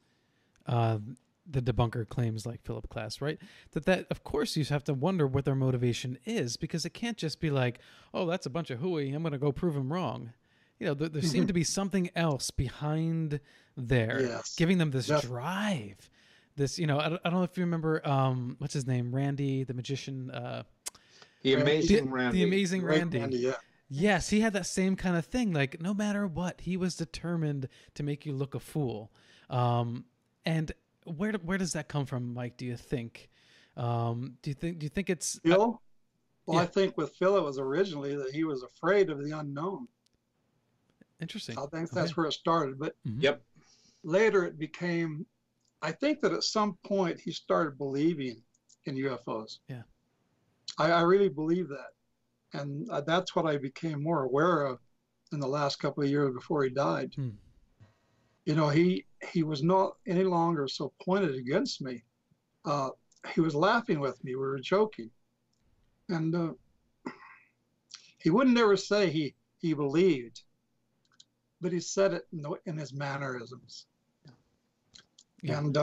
The debunker claims like Philip Klass, right? That of course you have to wonder what their motivation is, because it can't just be like, oh, that's a bunch of hooey, I'm going to go prove him wrong. There seemed to be something else behind there, giving them this drive. This, I don't know if you remember, what's his name? Randy, the magician. The Amazing Randy. The Amazing Randy. Randy, yeah. Yes, he had that same kind of thing. Like, no matter what, he was determined to make you look a fool. And where does that come from, Mike? Do you think? Do you think it's Phil? Well, yeah. I think with Phil, it was originally that he was afraid of the unknown. Interesting. I think that's where it started. But yep, later it became. I think that at some point he started believing in UFOs. Yeah, I really believe that, and that's what I became more aware of in the last couple of years before he died. He was not any longer so pointed against me. He was laughing with me. We were joking, and he wouldn't ever say he believed, but he said it in his mannerisms. Yeah. And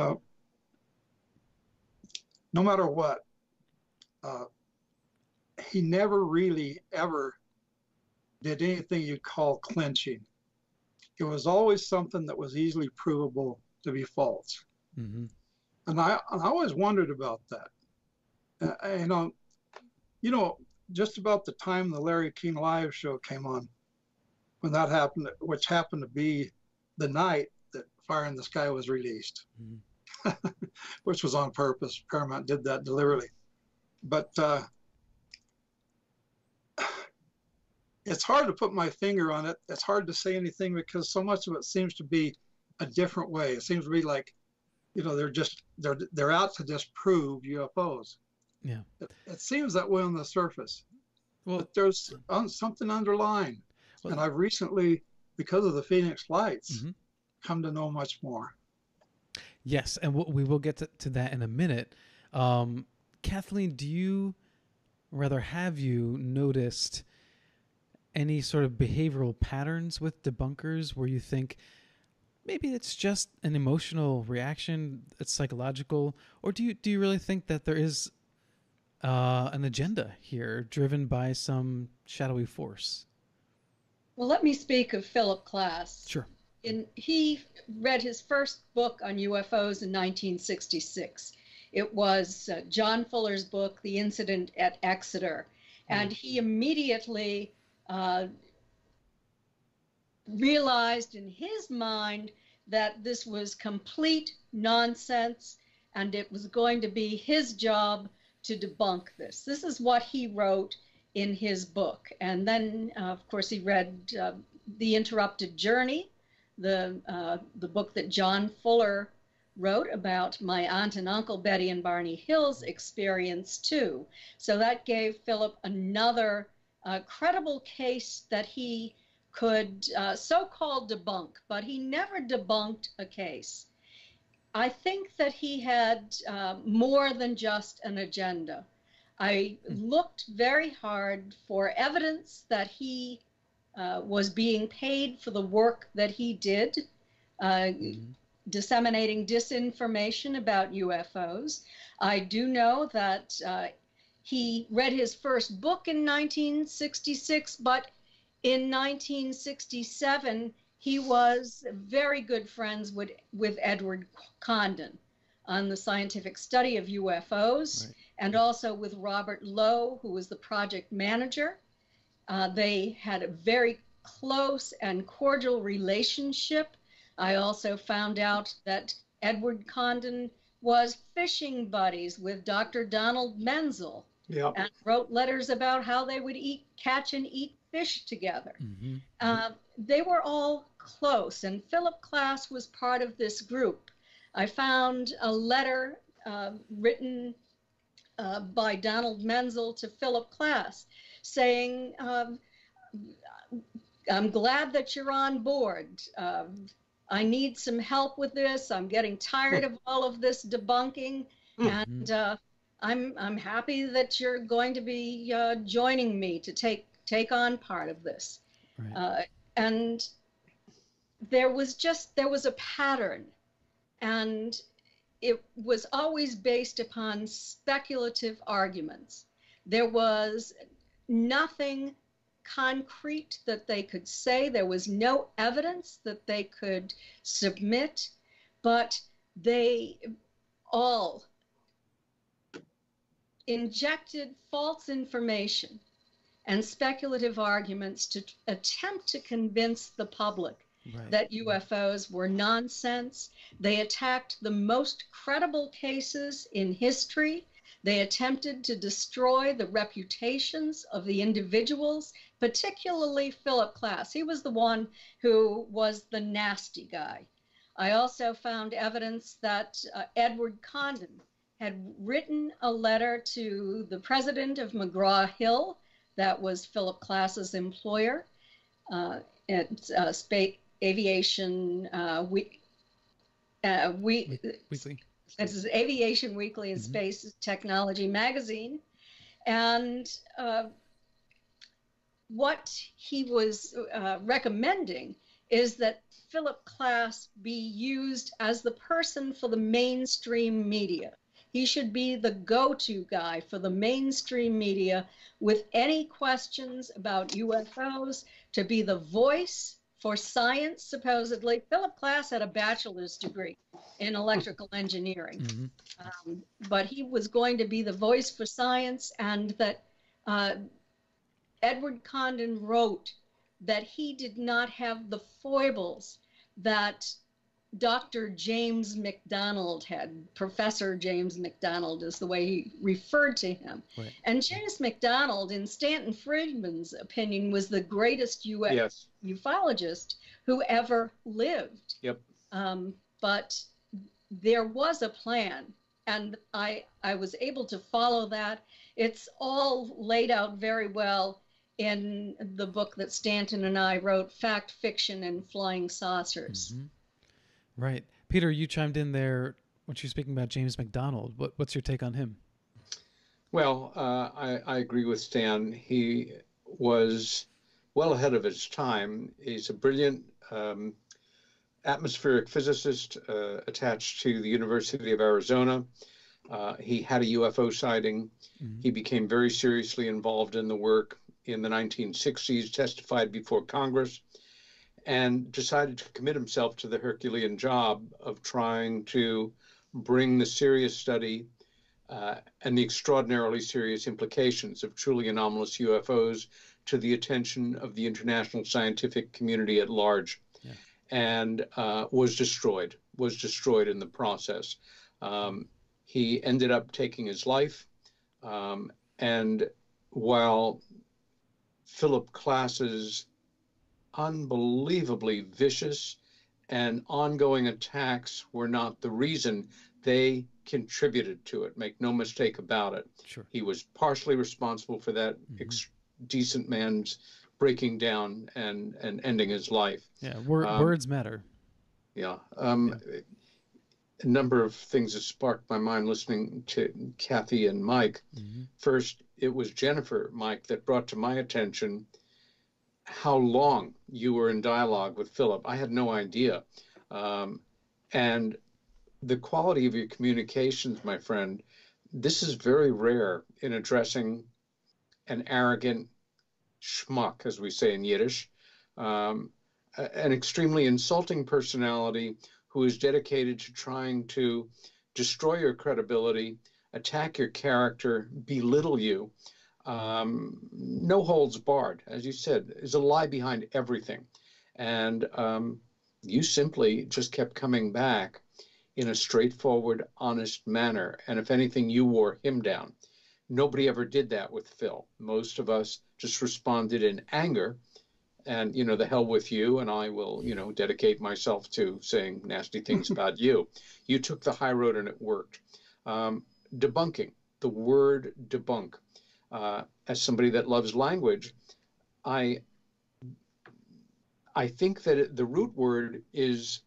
no matter what, he never really ever did anything you'd call clinching. It was always something that was easily provable to be false. Mm-hmm. And I always wondered about that. Just about the time the Larry King live show came on, when that happened, which happened to be the night that Fire in the Sky was released, which was on purpose. Paramount did that deliberately. But it's hard to put my finger on it. It's hard to say anything because so much of it seems to be a different way. It seems to be like, they're out to disprove UFOs. Yeah. It seems that way on the surface. Well, but there's something underlying. Well, and I've recently, because of the Phoenix Lights, come to know much more. Yes, and we will get to that in a minute. Kathleen, have you noticed any sort of behavioral patterns with debunkers where you think maybe it's just an emotional reaction, it's psychological, or do you really think that there is an agenda here driven by some shadowy force? Well, let me speak of Philip Klass. Sure. He read his first book on UFOs in 1966. It was John Fuller's book, The Incident at Exeter. And he immediately realized in his mind that this was complete nonsense and it was going to be his job to debunk this. This is what he wrote in his book. And then, of course, he read The Interrupted Journey, the book that John Fuller wrote about my aunt and uncle Betty and Barney Hill's experience too. So that gave Philip another credible case that he could so-called debunk, but he never debunked a case. I think that he had more than just an agenda. I looked very hard for evidence that he was being paid for the work that he did, disseminating disinformation about UFOs. I do know that he read his first book in 1966, but in 1967, he was very good friends with Edward Condon on the scientific study of UFOs, right, and also with Robert Lowe, who was the project manager. They had a very close and cordial relationship. I also found out that Edward Condon was fishing buddies with Dr. Donald Menzel, and wrote letters about how they would catch and eat fish together. They were all close, and Philip Klass was part of this group. I found a letter written by Donald Menzel to Philip Klass saying, I'm glad that you're on board. I need some help with this. I'm getting tired of all of this debunking, and I'm happy that you're going to be joining me to take on part of this. Right. And there was a pattern, and it was always based upon speculative arguments. There was nothing concrete that they could say. There was no evidence that they could submit, but they all injected false information and speculative arguments to attempt to convince the public that UFOs were nonsense. They attacked the most credible cases in history. They attempted to destroy the reputations of the individuals, particularly Philip Klass. He was the one who was the nasty guy. I also found evidence that Edward Condon had written a letter to the president of McGraw-Hill, that was Philip Klass's employer, at Aviation Weekly. This is Aviation Weekly and Space Technology magazine. And what he was recommending is that Philip Klass be used as the person for the mainstream media. He should be the go-to guy for the mainstream media with any questions about UFOs, to be the voice for science, supposedly. Philip Klass had a bachelor's degree in electrical engineering, but he was going to be the voice for science, and that Edward Condon wrote that he did not have the foibles that Dr. James McDonald had. Professor James McDonald is the way he referred to him. Right. And James McDonald, in Stanton Friedman's opinion, was the greatest ufologist who ever lived. Yep. But there was a plan, and I was able to follow that. It's all laid out very well in the book that Stanton and I wrote, Fact, Fiction, and Flying Saucers. Mm-hmm. Right. Peter, you chimed in there when she was speaking about James McDonald. What's your take on him? Well, I agree with Stan. He was well ahead of his time. He's a brilliant atmospheric physicist attached to the University of Arizona. He had a UFO sighting. Mm-hmm. He became very seriously involved in the work in the 1960s, testified before Congress, and decided to commit himself to the Herculean job of trying to bring the serious study and the extraordinarily serious implications of truly anomalous UFOs to the attention of the international scientific community at large, and was destroyed in the process. He ended up taking his life, and while Philip Klass's unbelievably vicious and ongoing attacks were not the reason, they contributed to it. Make no mistake about it. Sure. He was partially responsible for that decent man's breaking down and ending his life. Yeah, words matter. Yeah. A number of things that sparked my mind listening to Kathy and Mike. First, it was Jennifer, Mike, that brought to my attention how long you were in dialogue with Philip. I had no idea. And the quality of your communications, my friend, this is very rare in addressing an arrogant schmuck, as we say in Yiddish, an extremely insulting personality who is dedicated to trying to destroy your credibility, attack your character, belittle you. No holds barred, as you said, is a lie behind everything. And you simply just kept coming back in a straightforward, honest manner. And if anything, you wore him down. Nobody ever did that with Phil. Most of us just responded in anger and, the hell with you, and I will, dedicate myself to saying nasty things about you. You took the high road and it worked. Debunking, the word debunk. As somebody that loves language, I think that the root word is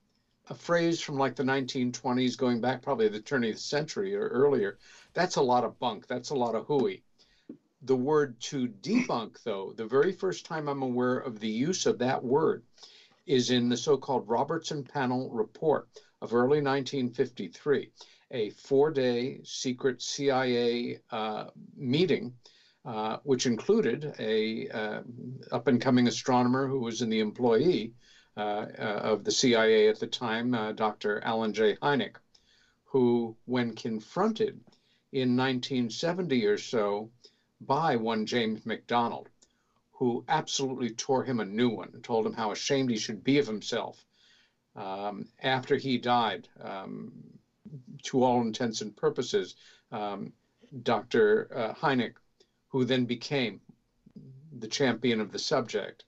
a phrase from like the 1920s, going back probably the turn of the century or earlier. That's a lot of bunk. That's a lot of hooey. The word to debunk, though, the very first time I'm aware of the use of that word is in the so-called Robertson Panel Report of early 1953, a 4-day secret CIA meeting, which included a up-and-coming astronomer who was in the employee of the CIA at the time, Dr. Alan J. Hynek, who, when confronted in 1970 or so by one James McDonald, who absolutely tore him a new one and told him how ashamed he should be of himself after he died, to all intents and purposes, Dr. Hynek, who then became the champion of the subject,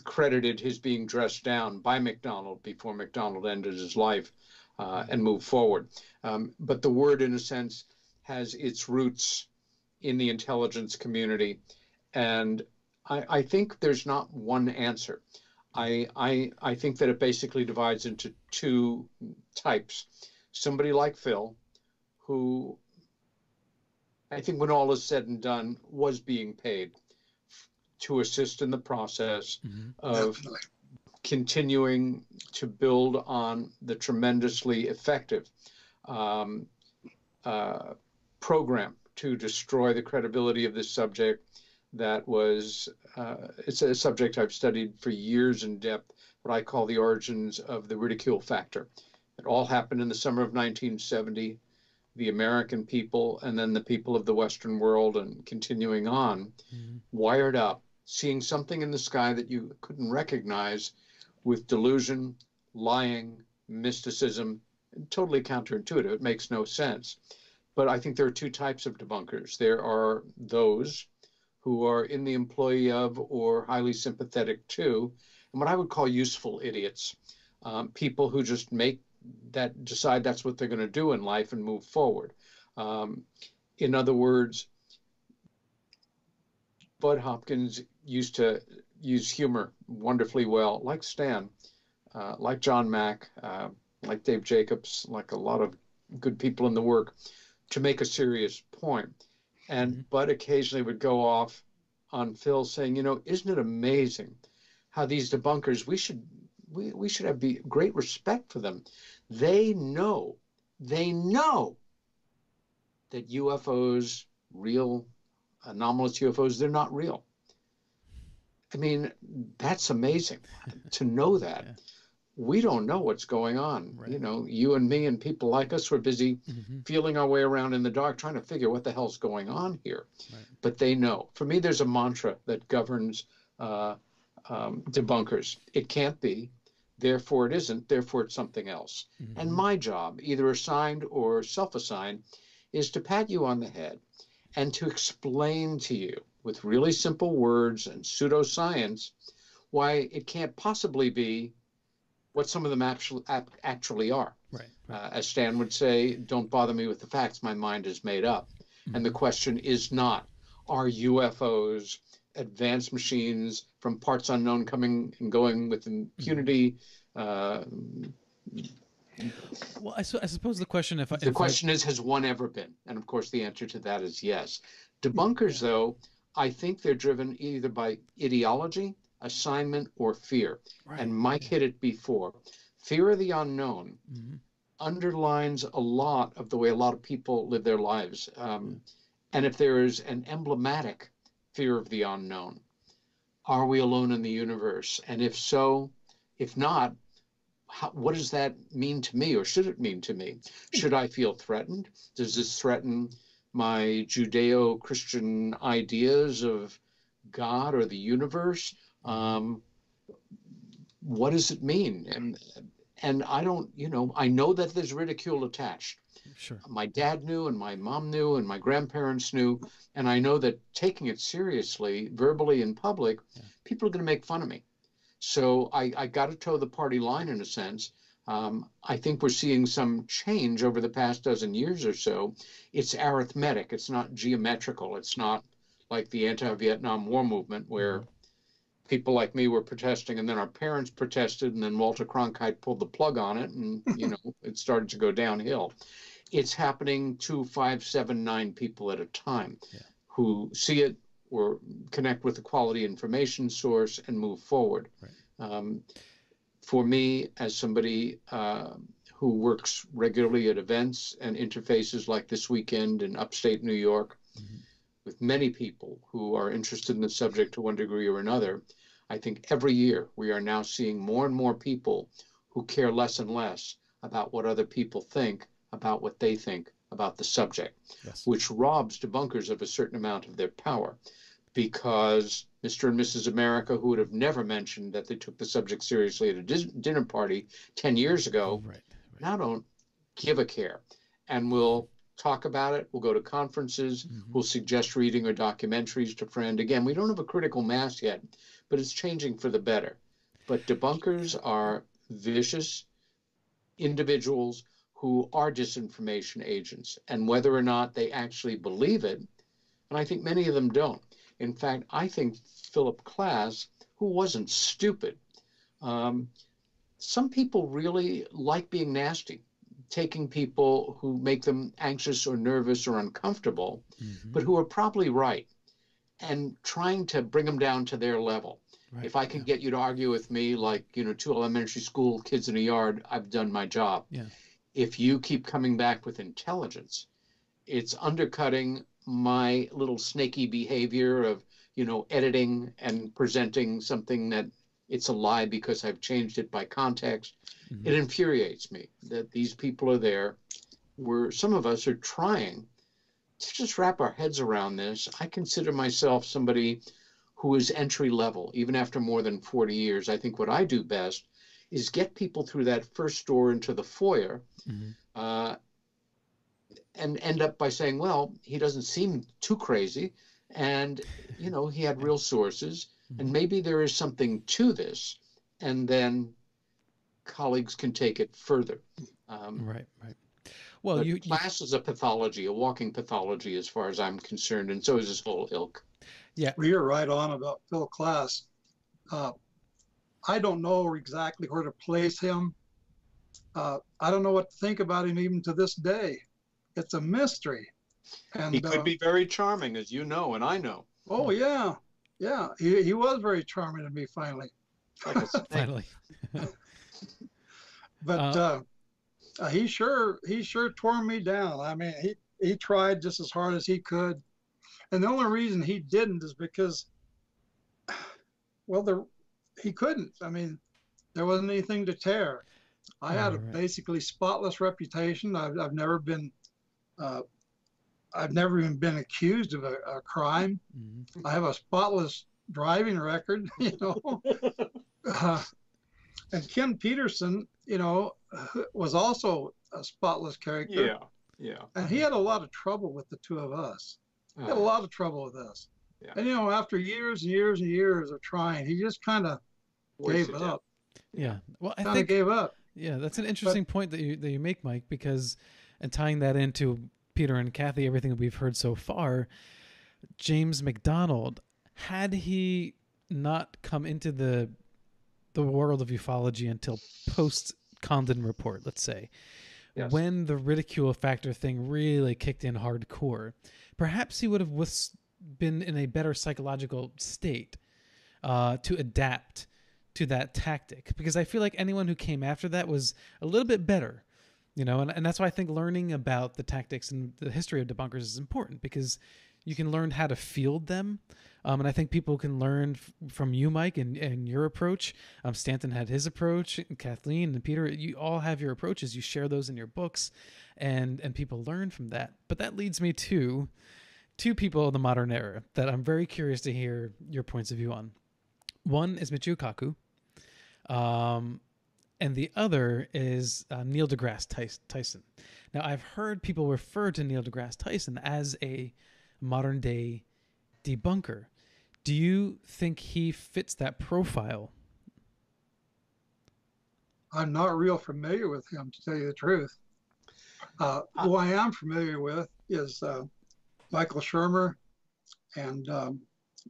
credited his being dressed down by McDonald before McDonald ended his life and moved forward. But the word, in a sense, has its roots in the intelligence community. And I think there's not one answer. I think that it basically divides into two types. Somebody like Phil, who I think when all is said and done was being paid to assist in the process of continuing to build on the tremendously effective program to destroy the credibility of this subject. That was, it's a subject I've studied for years in depth, what I call the origins of the ridicule factor. It all happened in the summer of 1970. The American people and then the people of the Western world and continuing on wired up seeing something in the sky that you couldn't recognize with delusion, lying, mysticism, totally counterintuitive. It makes no sense. But I think there are two types of debunkers. There are those who are in the employ of or highly sympathetic to, and what I would call useful idiots, people who just decide that's what they're going to do in life and move forward. In other words, Bud Hopkins used to use humor wonderfully well, like Stan, like John Mack, like Dave Jacobs, like a lot of good people in the work, to make a serious point. And Bud occasionally would go off on Phil saying, you know, isn't it amazing how these debunkers, we should have great respect for them. They know that UFOs, real anomalous UFOs, they're not real. I mean, that's amazing to know that. Yeah. We don't know what's going on. Right. You know, you and me and people like us were busy feeling our way around in the dark, trying to figure what the hell's going on here. Right. But they know. For me, there's a mantra that governs debunkers. It can't be, therefore it isn't, therefore it's something else. And my job, either assigned or self-assigned, is to pat you on the head and to explain to you with really simple words and pseudoscience why it can't possibly be what some of them actually are. Right. As Stan would say, don't bother me with the facts, my mind is made up. And the question is not, are UFOs advanced machines from parts unknown coming and going with impunity? Well, I suppose the question, the question is, has one ever been? And of course, the answer to that is yes. Debunkers, though, I think they're driven either by ideology, assignment, or fear. Right. And Mike hit it before. Fear of the unknown underlines a lot of the way a lot of people live their lives. And if there is an emblematic fear of the unknown, are we alone in the universe? And if so, if not, what does that mean to me, or should it mean to me? Should I feel threatened? Does this threaten my Judeo-Christian ideas of God or the universe? What does it mean? And I don't, I know that there's ridicule attached. Sure. My dad knew, and my mom knew, and my grandparents knew, and I know that taking it seriously, verbally in public, people are going to make fun of me. So I got to toe the party line in a sense. I think we're seeing some change over the past dozen years or so. It's arithmetic. It's not geometrical. It's not like the anti-Vietnam War movement where people like me were protesting, and then our parents protested, and then Walter Cronkite pulled the plug on it, and it started to go downhill. It's happening to 5, 7, 9 people at a time who see it or connect with the quality information source and move forward. Right. For me, as somebody who works regularly at events and interfaces like this weekend in upstate New York, with many people who are interested in the subject to one degree or another, I think every year we are now seeing more and more people who care less and less about what other people think about what they think about the subject, which robs debunkers of a certain amount of their power, because Mr. and Mrs. America, who would have never mentioned that they took the subject seriously at a dinner party 10 years ago, now don't give a care, and will talk about it. We'll go to conferences. We'll suggest reading or documentaries to friend. Again, we don't have a critical mass yet, but it's changing for the better. But debunkers are vicious individuals who are disinformation agents, and whether or not they actually believe it, and I think many of them don't. In fact, I think Philip Klass, who wasn't stupid, some people really like being nasty, taking people who make them anxious or nervous or uncomfortable, but who are probably right, and trying to bring them down to their level. Right. If I can get you to argue with me like, 2 elementary school kids in a yard, I've done my job. Yeah. If you keep coming back with intelligence, it's undercutting my little snaky behavior of, editing and presenting something that it's a lie because I've changed it by context. It infuriates me that these people are there where some of us are trying to just wrap our heads around this. I consider myself somebody who is entry level, even after more than 40 years. I think what I do best is get people through that first door into the foyer, and end up by saying, well, he doesn't seem too crazy, and he had real sources, and maybe there is something to this, and then colleagues can take it further. Right. Well, Klass is a pathology, a walking pathology, as far as I'm concerned, and so is his whole ilk. Yeah, well, you're right on about Philip Klass. I don't know exactly where to place him. I don't know what to think about him even to this day. It's a mystery. And he could be very charming, as you know, and I know. Oh yeah, he was very charming to me finally. Finally. But he sure tore me down. I mean, he tried just as hard as he could, and the only reason he didn't is because, well, he couldn't. I mean, there wasn't anything to tear. I had a basically spotless reputation. I've never been. I've never even been accused of a crime. I have a spotless driving record, and Ken Peterson, was also a spotless character. Yeah. And he had a lot of trouble with the two of us. He had a lot of trouble with us. Yeah. And after years and years and years of trying, he just kind of gave up. Yeah. Well, I think think gave up. Yeah, that's an interesting point that you make, Mike, because and tying that into Peter and Kathy, everything that we've heard so far, James McDonald, had he not come into the world of ufology until post Condon report, let's say, when the ridicule factor thing really kicked in hardcore, perhaps he would have been in a better psychological state to adapt to that tactic, because I feel like anyone who came after that was a little bit better, and that's why I think learning about the tactics and the history of debunkers is important, because you can learn how to field them. And I think people can learn from you, Mike, and your approach. Stanton had his approach, and Kathleen and Peter, you all have your approaches. You share those in your books, and people learn from that. But that leads me to two people of the modern era that I'm very curious to hear your points of view on. One is Michio Kaku, and the other is Neil deGrasse Tyson. Now, I've heard people refer to Neil deGrasse Tyson as a modern-day debunker. Do you think he fits that profile? I'm not real familiar with him, to tell you the truth. Who I am familiar with is Michael Shermer and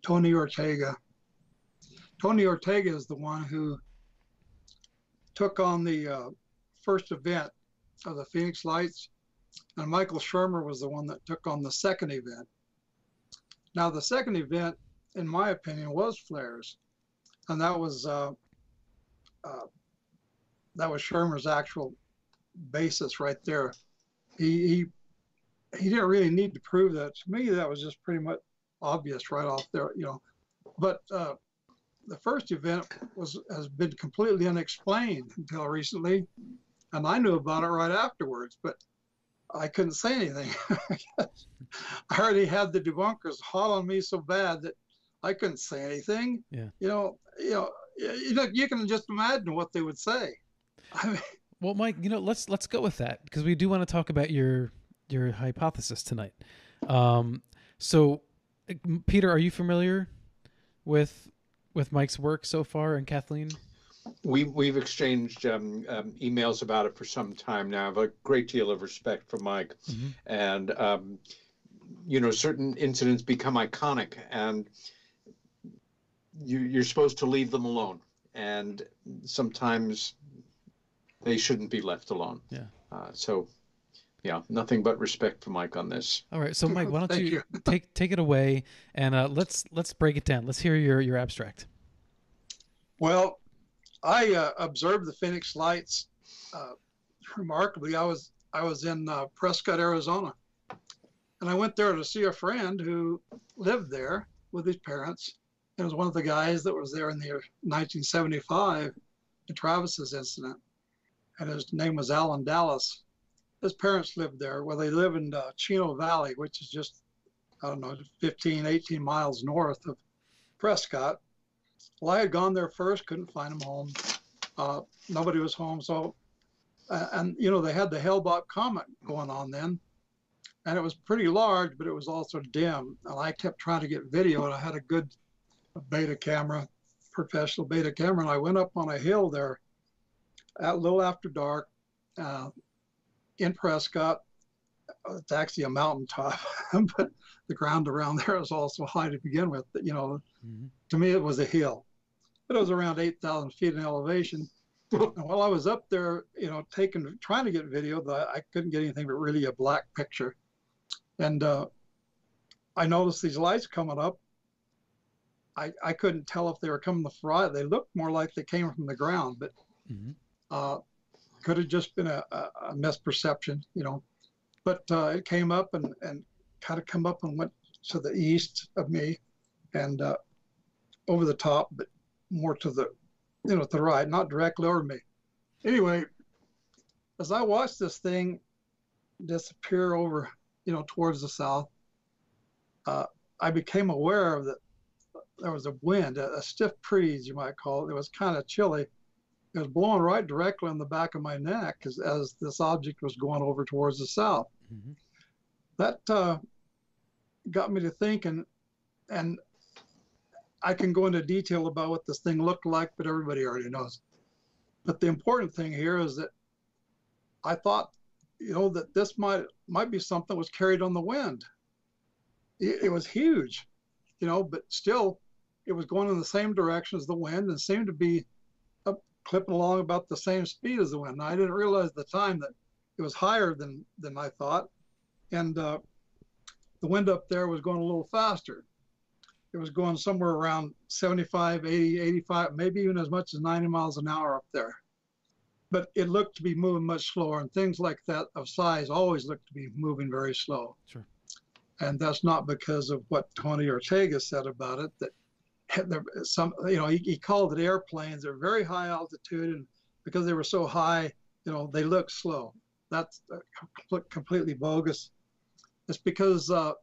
Tony Ortega. Tony Ortega is the one who took on the first event of the Phoenix Lights, and Michael Shermer was the one that took on the second event. Now, the second event, in my opinion, was flares, and that was Shermer's actual basis right there. He didn't really need to prove that. To me, that was just pretty much obvious right off there, But the first event has been completely unexplained until recently, and I knew about it right afterwards, but I couldn't say anything. I already had the debunkers hot on me so bad that I couldn't say anything. Yeah. You can just imagine what they would say. I mean, well, Mike, let's go with that, because we do want to talk about your hypothesis tonight. So, Peter, are you familiar with Mike's work so far, and Kathleen? We've exchanged emails about it for some time now. I have a great deal of respect for Mike, and certain incidents become iconic, and you're supposed to leave them alone, and sometimes they shouldn't be left alone. Yeah. Nothing but respect for Mike on this. All right, so Mike, why don't you take it away, and let's break it down. Let's hear your abstract. Well, I observed the Phoenix Lights. Remarkably, I was in Prescott, Arizona, and I went there to see a friend who lived there with his parents. It was one of the guys that was there in the year 1975, the Travis's incident, and his name was Alan Dallas. His parents lived there. Well, they live in Chino Valley, which is just, 15, 18 miles north Prescott. Well, I had gone there first, couldn't find them home. Nobody was home. So, and you know, they had the Hale-Bopp comet going on then, and it was pretty large, but it was also dim. And I kept trying to get video, and I had a good beta camera, professional beta camera, and I went up on a hill there at a little after dark in Prescott. It's actually a mountaintop, but the ground around there is also high to begin with. But, you know, to me, it was a hill, but it was around 8,000 feet in elevation. And while I was up there, you know, trying to get video, but I couldn't get anything but really a black picture. And I noticed these lights coming up. I couldn't tell if they were coming from the right. They looked more like they came from the ground, but could have just been a misperception, you know. But it came up and kind of come up and went to the east of me and over the top, but more to the, you know, to the right, not directly over me. Anyway, as I watched this thing disappear over, you know, towards the south, I became aware of that there was a wind, a stiff breeze, you might call it. It was kind of chilly. It was blowing right directly on the back of my neck as this object was going over towards the south. That got me to thinking, and I can go into detail about what this thing looked like, but everybody already knows. But the important thing here is that I thought, you know, that this might be something that was carried on the wind. It was huge, you know, but still it was going in the same direction as the wind and seemed to be clipping along about the same speed as the wind. Now, I didn't realize at the time that it was higher than I thought. And the wind up there was going a little faster. It was going somewhere around 75, 80, 85, maybe even as much as 90 miles an hour up there. But it looked to be moving much slower, and things like that of size always look to be moving very slow. Sure. And that's not because of what Tony Ortega said about it, that some, you know, he called it airplanes. They're very high altitude, and because they were so high, you know, they look slow. That's completely bogus. It's because a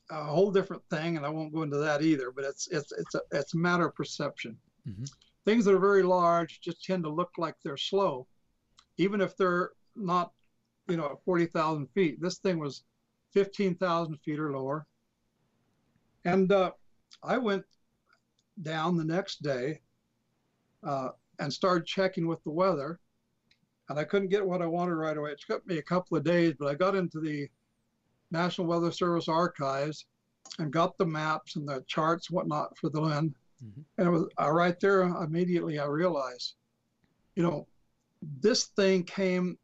whole different thing, and I won't go into that either. But it's a matter of perception. Things that are very large just tend to look like they're slow, even if they're not, you know, 40,000 feet. This thing was 15,000 feet or lower, and I went down the next day and started checking with the weather, and I couldn't get what I wanted right away. It took me a couple of days, but I got into the National Weather Service archives and got the maps and the charts and whatnot for the wind. And it was right there immediately I realized, you know, this thing came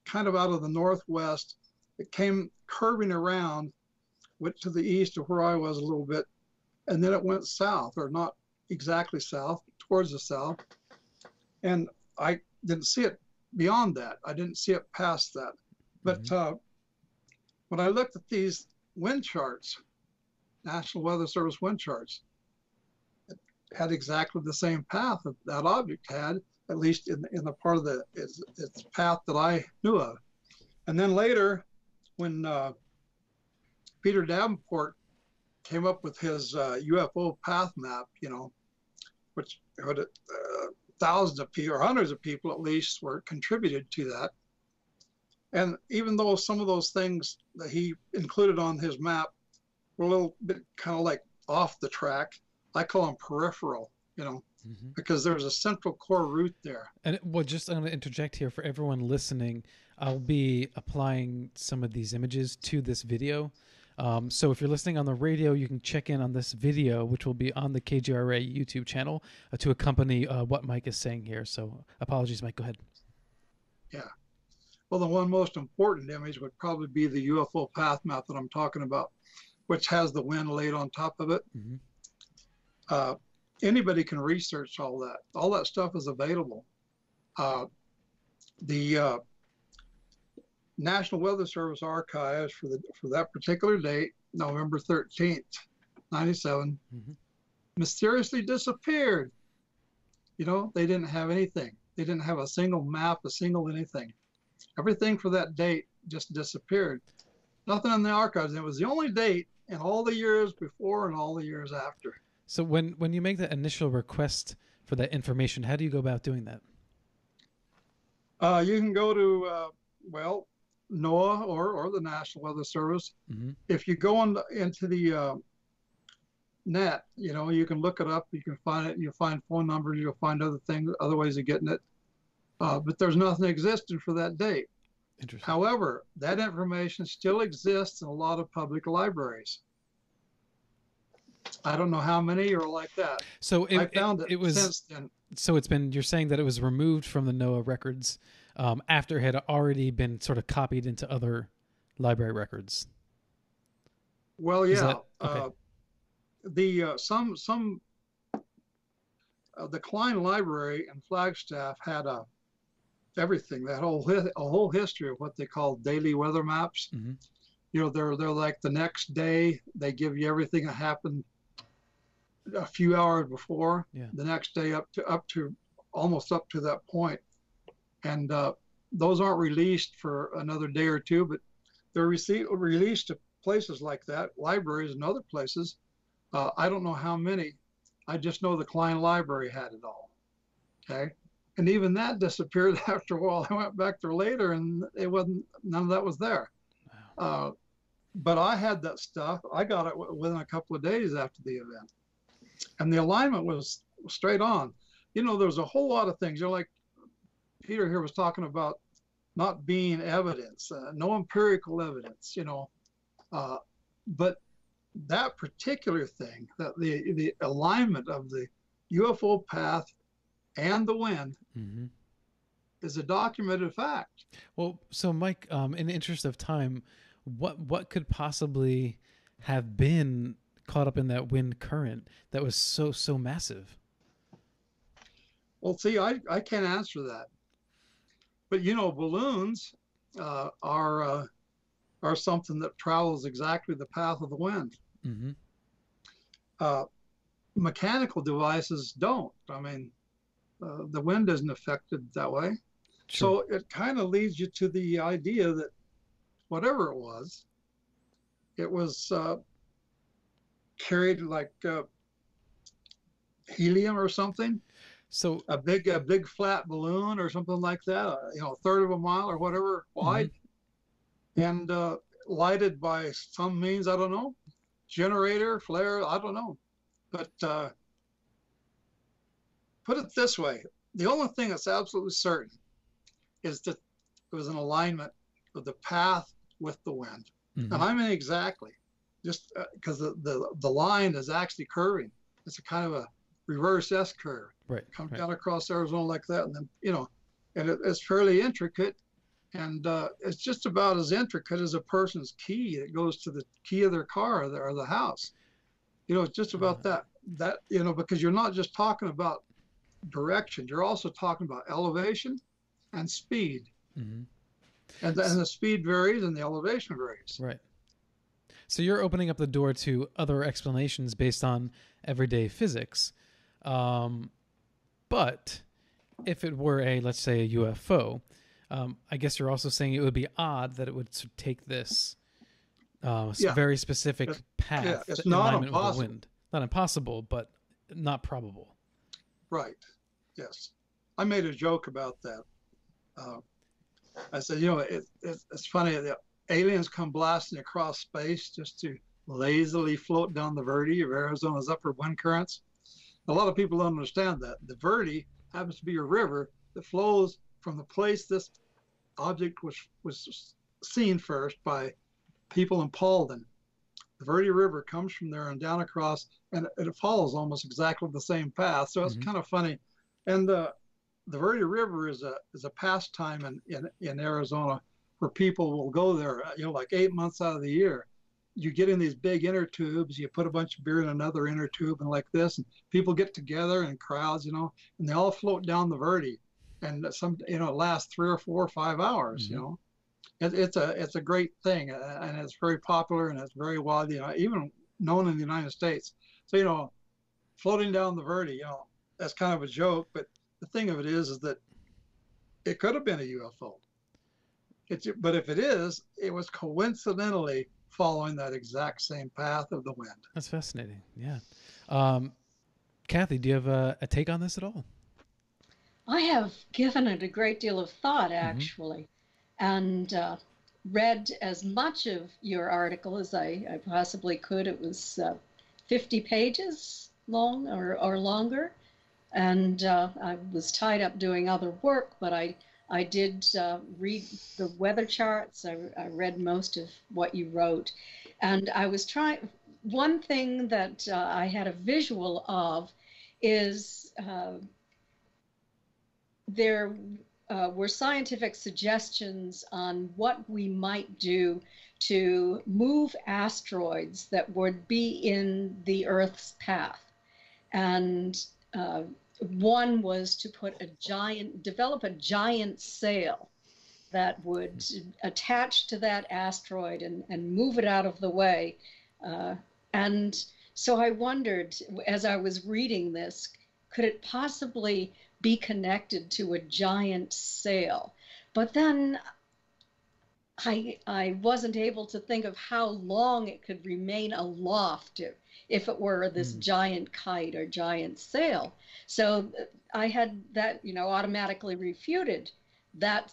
kind of out of the northwest. It came curving around, went to the east of where I was a little bit, and then it went south, or not exactly south, towards the south. And I didn't see it beyond that. I didn't see it past that. But when I looked at these wind charts, National Weather Service wind charts, it had exactly the same path that that object had, at least in the part of its path that I knew of. And then later, when Peter Davenport came up with his UFO path map, you know, which thousands of people, or hundreds of people at least, were contributed to that. And even though some of those things that he included on his map were a little bit kind of like off the track, I call them peripheral, you know, because there's a central core route there. And I'm going to interject here for everyone listening. I'll be applying some of these images to this video. So if you're listening on the radio, you can check in on this video, which will be on the KGRA YouTube channel to accompany what Mike is saying here. So apologies, Mike. Go ahead. Yeah. Well, the one most important image would probably be the UFO path map that I'm talking about, which has the wind laid on top of it. Anybody can research all that. All that stuff is available. The National Weather Service archives for that particular date, November 13th, 97, mysteriously disappeared. You know, they didn't have anything. They didn't have a single map, a single anything. Everything for that date just disappeared. Nothing in the archives. It was the only date in all the years before and all the years after. So when you make that initial request for that information, how do you go about doing that? You can go to, NOAA or the National Weather Service. Mm-hmm. If you go into the net, you can look it up. You can find it. You'll find phone numbers. You'll find other things, other ways of getting it. But there's nothing existing for that date. Interesting. However, that information still exists in a lot of public libraries. I don't know how many are like that. So I found it was since then. So you're saying that it was removed from the NOAA records after it had already been sort of copied into other library records. Well, yeah. Okay. The Klein Library in Flagstaff had everything. That a whole history of what they call daily weather maps. Mm-hmm. They're like the next day. They give you everything that happened a few hours before. Yeah. The next day up to almost up to that point, and those aren't released for another day or two, but they're released to places like that, libraries and other places. I don't know how many. I just know the Klein Library had it all. Okay. And even that disappeared after a while. I went back there later and none of that was there. Wow. But I had that stuff. I got it within a couple of days after the event. And the alignment was straight on. There was a whole lot of things. Like Peter here was talking about not being evidence, no empirical evidence, but that particular thing, that the alignment of the UFO path and the wind mm-hmm. is a documented fact. Well, so Mike, in the interest of time, what could possibly have been caught up in that wind current that was so massive? Well, see, I can't answer that, but balloons are something that travels exactly the path of the wind. Mm-hmm. Mechanical devices don't. I mean, the wind isn't affected that way. Sure. So it kind of leads you to the idea that whatever it was carried like helium or something. So a big flat balloon or something like that, a third of a mile or whatever wide, mm-hmm. and lighted by some means, I don't know, generator, flare, I don't know. But put it this way, the only thing that's absolutely certain is that it was an alignment of the path with the wind. Mm-hmm. And I mean exactly, just because the line is actually curving. It's a kind of a reverse S curve. Right. Comes down across Arizona like that, and then and it's fairly intricate, and it's just about as intricate as a person's key that goes to the key of their car or the house. It's just about that because you're not just talking about direction, you're also talking about elevation and speed. Mm-hmm. And the speed varies and the elevation varies. Right. So you're opening up the door to other explanations based on everyday physics. But if it were let's say a UFO, I guess you're also saying it would be odd that it would take this very specific path. Yeah, it's in not alignment impossible. with the wind. Not impossible, but not probable. Right. Yes. I made a joke about that. I said, it's funny. The aliens come blasting across space just to lazily float down the Verde of Arizona's upper wind currents. A lot of people don't understand that. The Verde happens to be a river that flows from the place this object was seen first by people in Paulden. The Verde River comes from there and down across, and it follows almost exactly the same path. So it's mm-hmm. kind of funny. And the Verde River is a pastime in Arizona where people will go there, like 8 months out of the year. You get in these big inner tubes, you put a bunch of beer in another inner tube and like this, and people get together in crowds, and they all float down the Verde, and it lasts 3 or 4 or 5 hours, mm-hmm. It's a great thing, and it's very popular, and it's very widely, even known in the United States. So, floating down the Verde, that's kind of a joke, but the thing of it is that it could have been a UFO. But if it is, it was coincidentally following that exact same path of the wind. That's fascinating. Yeah. Kathy, do you have a take on this at all? I have given it a great deal of thought, actually, and read as much of your article as I possibly could. It was 50 pages long or longer, and I was tied up doing other work, but I did read the weather charts. I read most of what you wrote, and I was trying. One thing that I had a visual of is there were scientific suggestions on what we might do to move asteroids that would be in the Earth's path. And one was to develop a giant sail that would attach to that asteroid and move it out of the way. And so I wondered, as I was reading this, could it possibly be connected to a giant sail? But then I wasn't able to think of how long it could remain aloft if it were this giant kite or giant sail. So I had that, automatically refuted that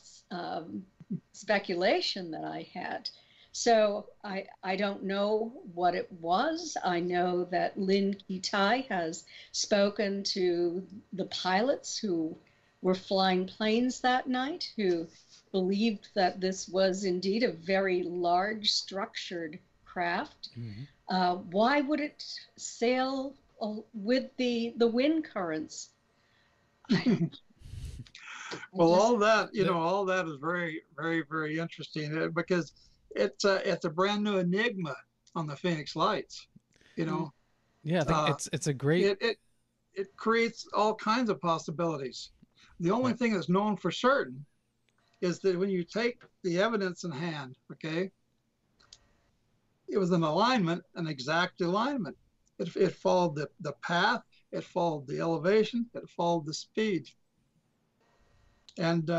speculation that I had. So I don't know what it was. I know that Lynn Kitai has spoken to the pilots who were flying planes that night, who believed that this was indeed a very large structured craft. Why would it sail with the wind currents? Well, all that, all that is very, very, very interesting because it's a brand new enigma on the Phoenix Lights, Yeah, I think it's a great. It creates all kinds of possibilities. The only thing that's known for certain is that when you take the evidence in hand, okay, it was an alignment, an exact alignment. It followed the path, it followed the elevation, it followed the speed. And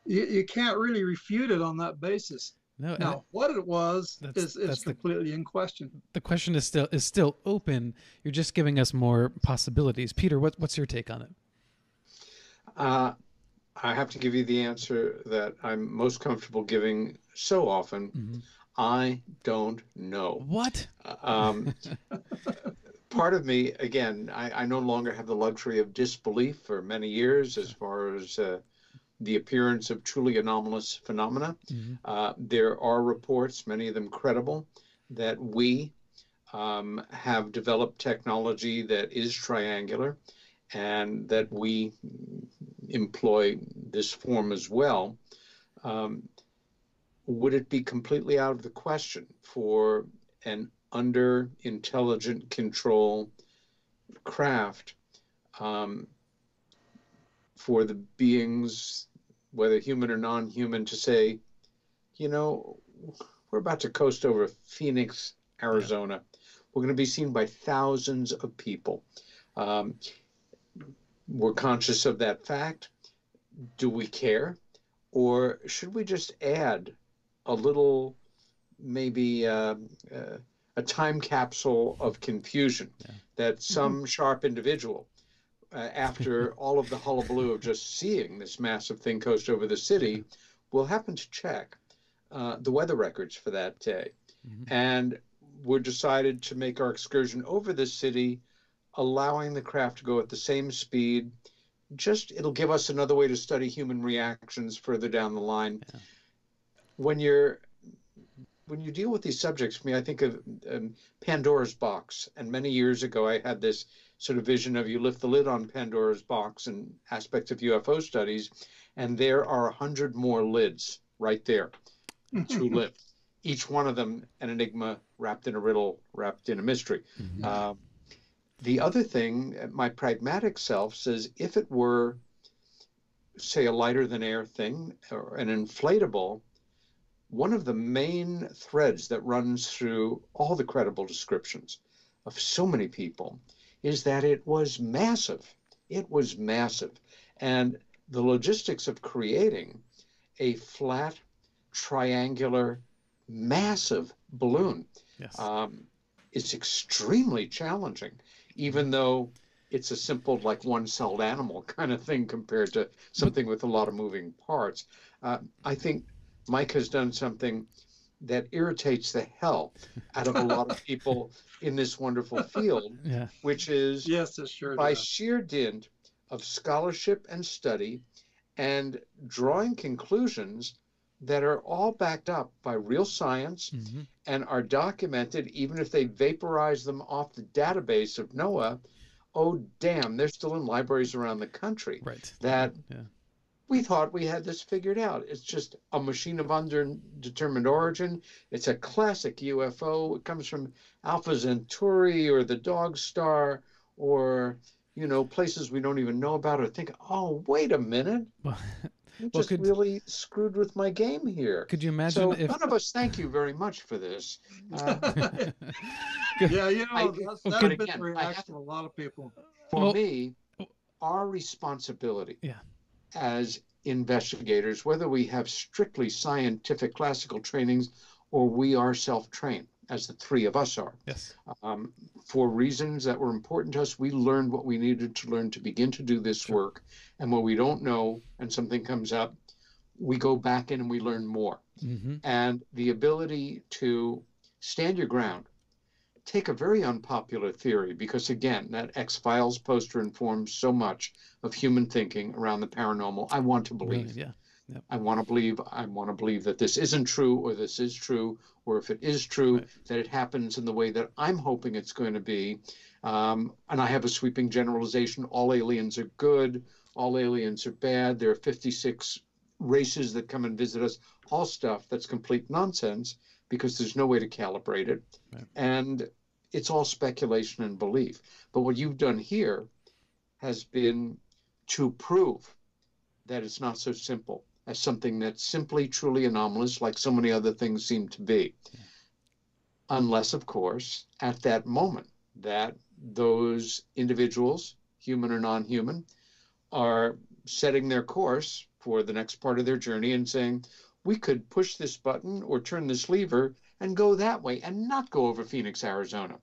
you can't really refute it on that basis. No, now, what it was is completely in question. The question is still open. You're just giving us more possibilities. Peter, what's your take on it? I have to give you the answer that I'm most comfortable giving so often. I don't know. What? Part of me, again, I no longer have the luxury of disbelief for many years as far as the appearance of truly anomalous phenomena. There are reports, many of them credible, that we have developed technology that is triangular and that we employ this form as well. Would it be completely out of the question for an under intelligent control craft for the beings, whether human or non-human, to say, we're about to coast over Phoenix, Arizona. We're going to be seen by thousands of people. We're conscious of that fact. Do we care? Or should we just add a little, maybe a time capsule of confusion that some sharp individual, after all of the hullabaloo of just seeing this massive thing coast over the city, will happen to check the weather records for that day. And we're decided to make our excursion over the city, allowing the craft to go at the same speed. It'll give us another way to study human reactions further down the line. When you deal with these subjects, for me, I think of Pandora's box. And many years ago, I had this sort of vision of you lift the lid on Pandora's box and aspects of UFO studies, and there are 100 more lids right there to lift. Each one of them an enigma wrapped in a riddle, wrapped in a mystery. The other thing, my pragmatic self says, if it were, say, a lighter than air thing or an inflatable, one of the main threads that runs through all the credible descriptions of so many people is that it was massive. It was massive. And the logistics of creating a flat, triangular, massive balloon. Yes. It's extremely challenging, even though it's a simple, like one-celled animal kind of thing compared to something with a lot of moving parts. I think Mike has done something that irritates the hell out of a lot of people in this wonderful field, which is by sheer dint of scholarship and study and drawing conclusions that are all backed up by real science and are documented, even if they vaporize them off the database of NOAA. Oh, damn, they're still in libraries around the country. Right. That we thought we had this figured out. It's just a machine of undetermined origin. It's a classic UFO. It comes from Alpha Centauri or the Dog Star or, you know, places we don't even know about or think, oh, wait a minute. You just really screwed with my game here. Could you imagine so if... none of us thank you very much for this. Yeah, you know, that's been the reaction of a lot of people. For me, our responsibility as investigators, whether we have strictly scientific classical trainings or we are self-trained, as the three of us are. Yes. For reasons that were important to us, we learned what we needed to learn to begin to do this work. And when we don't know and something comes up, we go back in and we learn more. And the ability to stand your ground, take a very unpopular theory, because again, that X-Files poster informs so much of human thinking around the paranormal. I want to believe. Really? I want to believe that this isn't true, or this is true, or if it is true, that it happens in the way that I'm hoping it's going to be. And I have a sweeping generalization. All aliens are good. All aliens are bad. There are 56 races that come and visit us. All stuff that's complete nonsense because there's no way to calibrate it. And it's all speculation and belief. But what you've done here has been to prove that it's not so simple as something that's simply truly anomalous, like so many other things seem to be. Unless, of course, at that moment that those individuals, human or non-human, are setting their course for the next part of their journey and saying, we could push this button or turn this lever and go that way and not go over Phoenix, Arizona.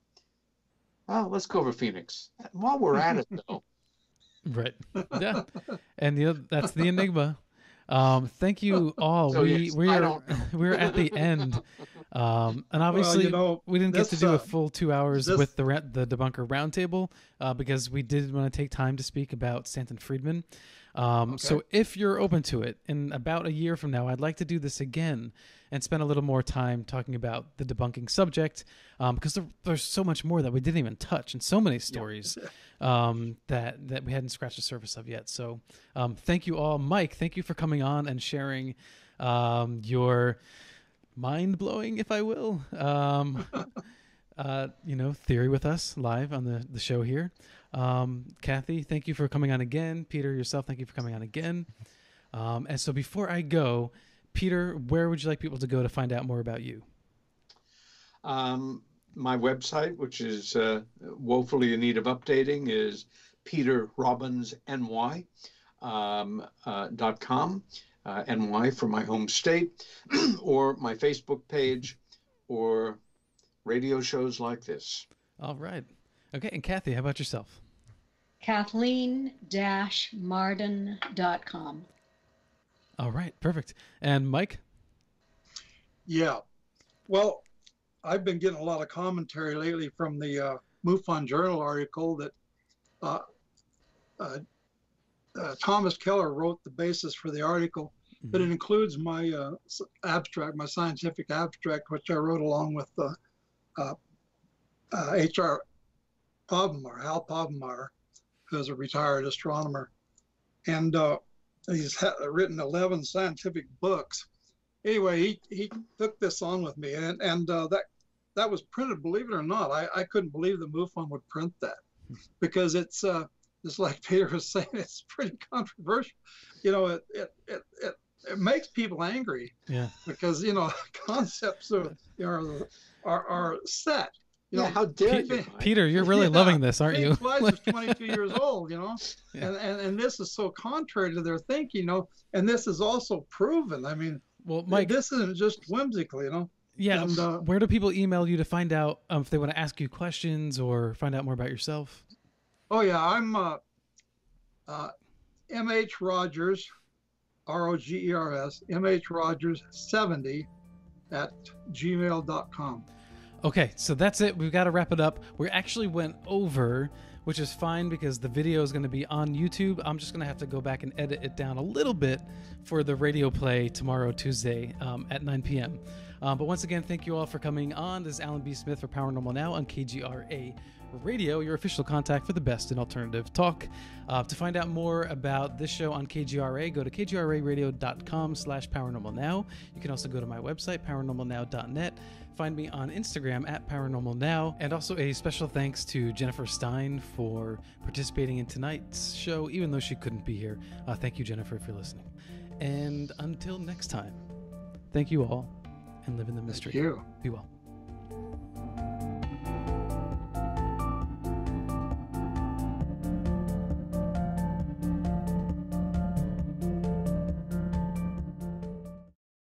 Well, let's go over Phoenix. While we're at it, though. Right. Yeah. And that's the enigma. Thank you all. So, we're at the end. And obviously we didn't get to do a full 2 hours with the Debunker Roundtable because we did want to take time to speak about Stanton Friedman. So if you're open to it, in about a year from now, I'd like to do this again and spend a little more time talking about the debunking subject because there's so much more that we didn't even touch and so many stories that we hadn't scratched the surface of yet. So thank you all. Mike, thank you for coming on and sharing your mind-blowing, if I will, theory with us live on the show here. Kathy, thank you for coming on again. Peter, yourself, thank you for coming on again. And so before I go, Peter, where would you like people to go to find out more about you? My website, which is woefully in need of updating, is peterrobbinsny.com, NY for my home state, or my Facebook page, or radio shows like this. All right. Okay, and Kathy, how about yourself? Kathleen-Marden.com. All right, perfect. And Mike? Yeah. Well, I've been getting a lot of commentary lately from the MUFON Journal article that Thomas Keller wrote the basis for the article, but it includes my abstract, my scientific abstract, which I wrote along with H.R. Hal Povenmire, who's a retired astronomer. And he's written 11 scientific books. Anyway, he took this on with me, and that was printed. Believe it or not, I couldn't believe the MUFON would print that, because it's like Peter was saying, it's pretty controversial. You know, it makes people angry. Yeah. Because concepts are set. You know, how dare you, Peter? You're really loving this, aren't you? Klass is 22 years old, and this is so contrary to their thinking, and this is also proven. I mean, well, Mike, this isn't just whimsical, Yeah. And, where do people email you to find out if they want to ask you questions or find out more about yourself? Oh, yeah. I'm MH Rogers, ROGERS, MH Rogers 70 at gmail.com. Okay, so that's it. We've got to wrap it up. We actually went over, which is fine because the video is going to be on YouTube. I'm just going to have to go back and edit it down a little bit for the radio play tomorrow, Tuesday, at 9 p.m. But once again, thank you all for coming on. This is Alan B. Smith for Paranormal Now on KGRA Radio, your official contact for the best in alternative talk. To find out more about this show on KGRA, go to kgraradio.com/paranormalnow. You can also go to my website, paranormalnow.net. Find me on Instagram at paranormalnow. And also a special thanks to Jennifer Stein for participating in tonight's show, even though she couldn't be here. Thank you, Jennifer, if you're listening. And until next time, thank you all, and live in the mystery. Thank you. Be well.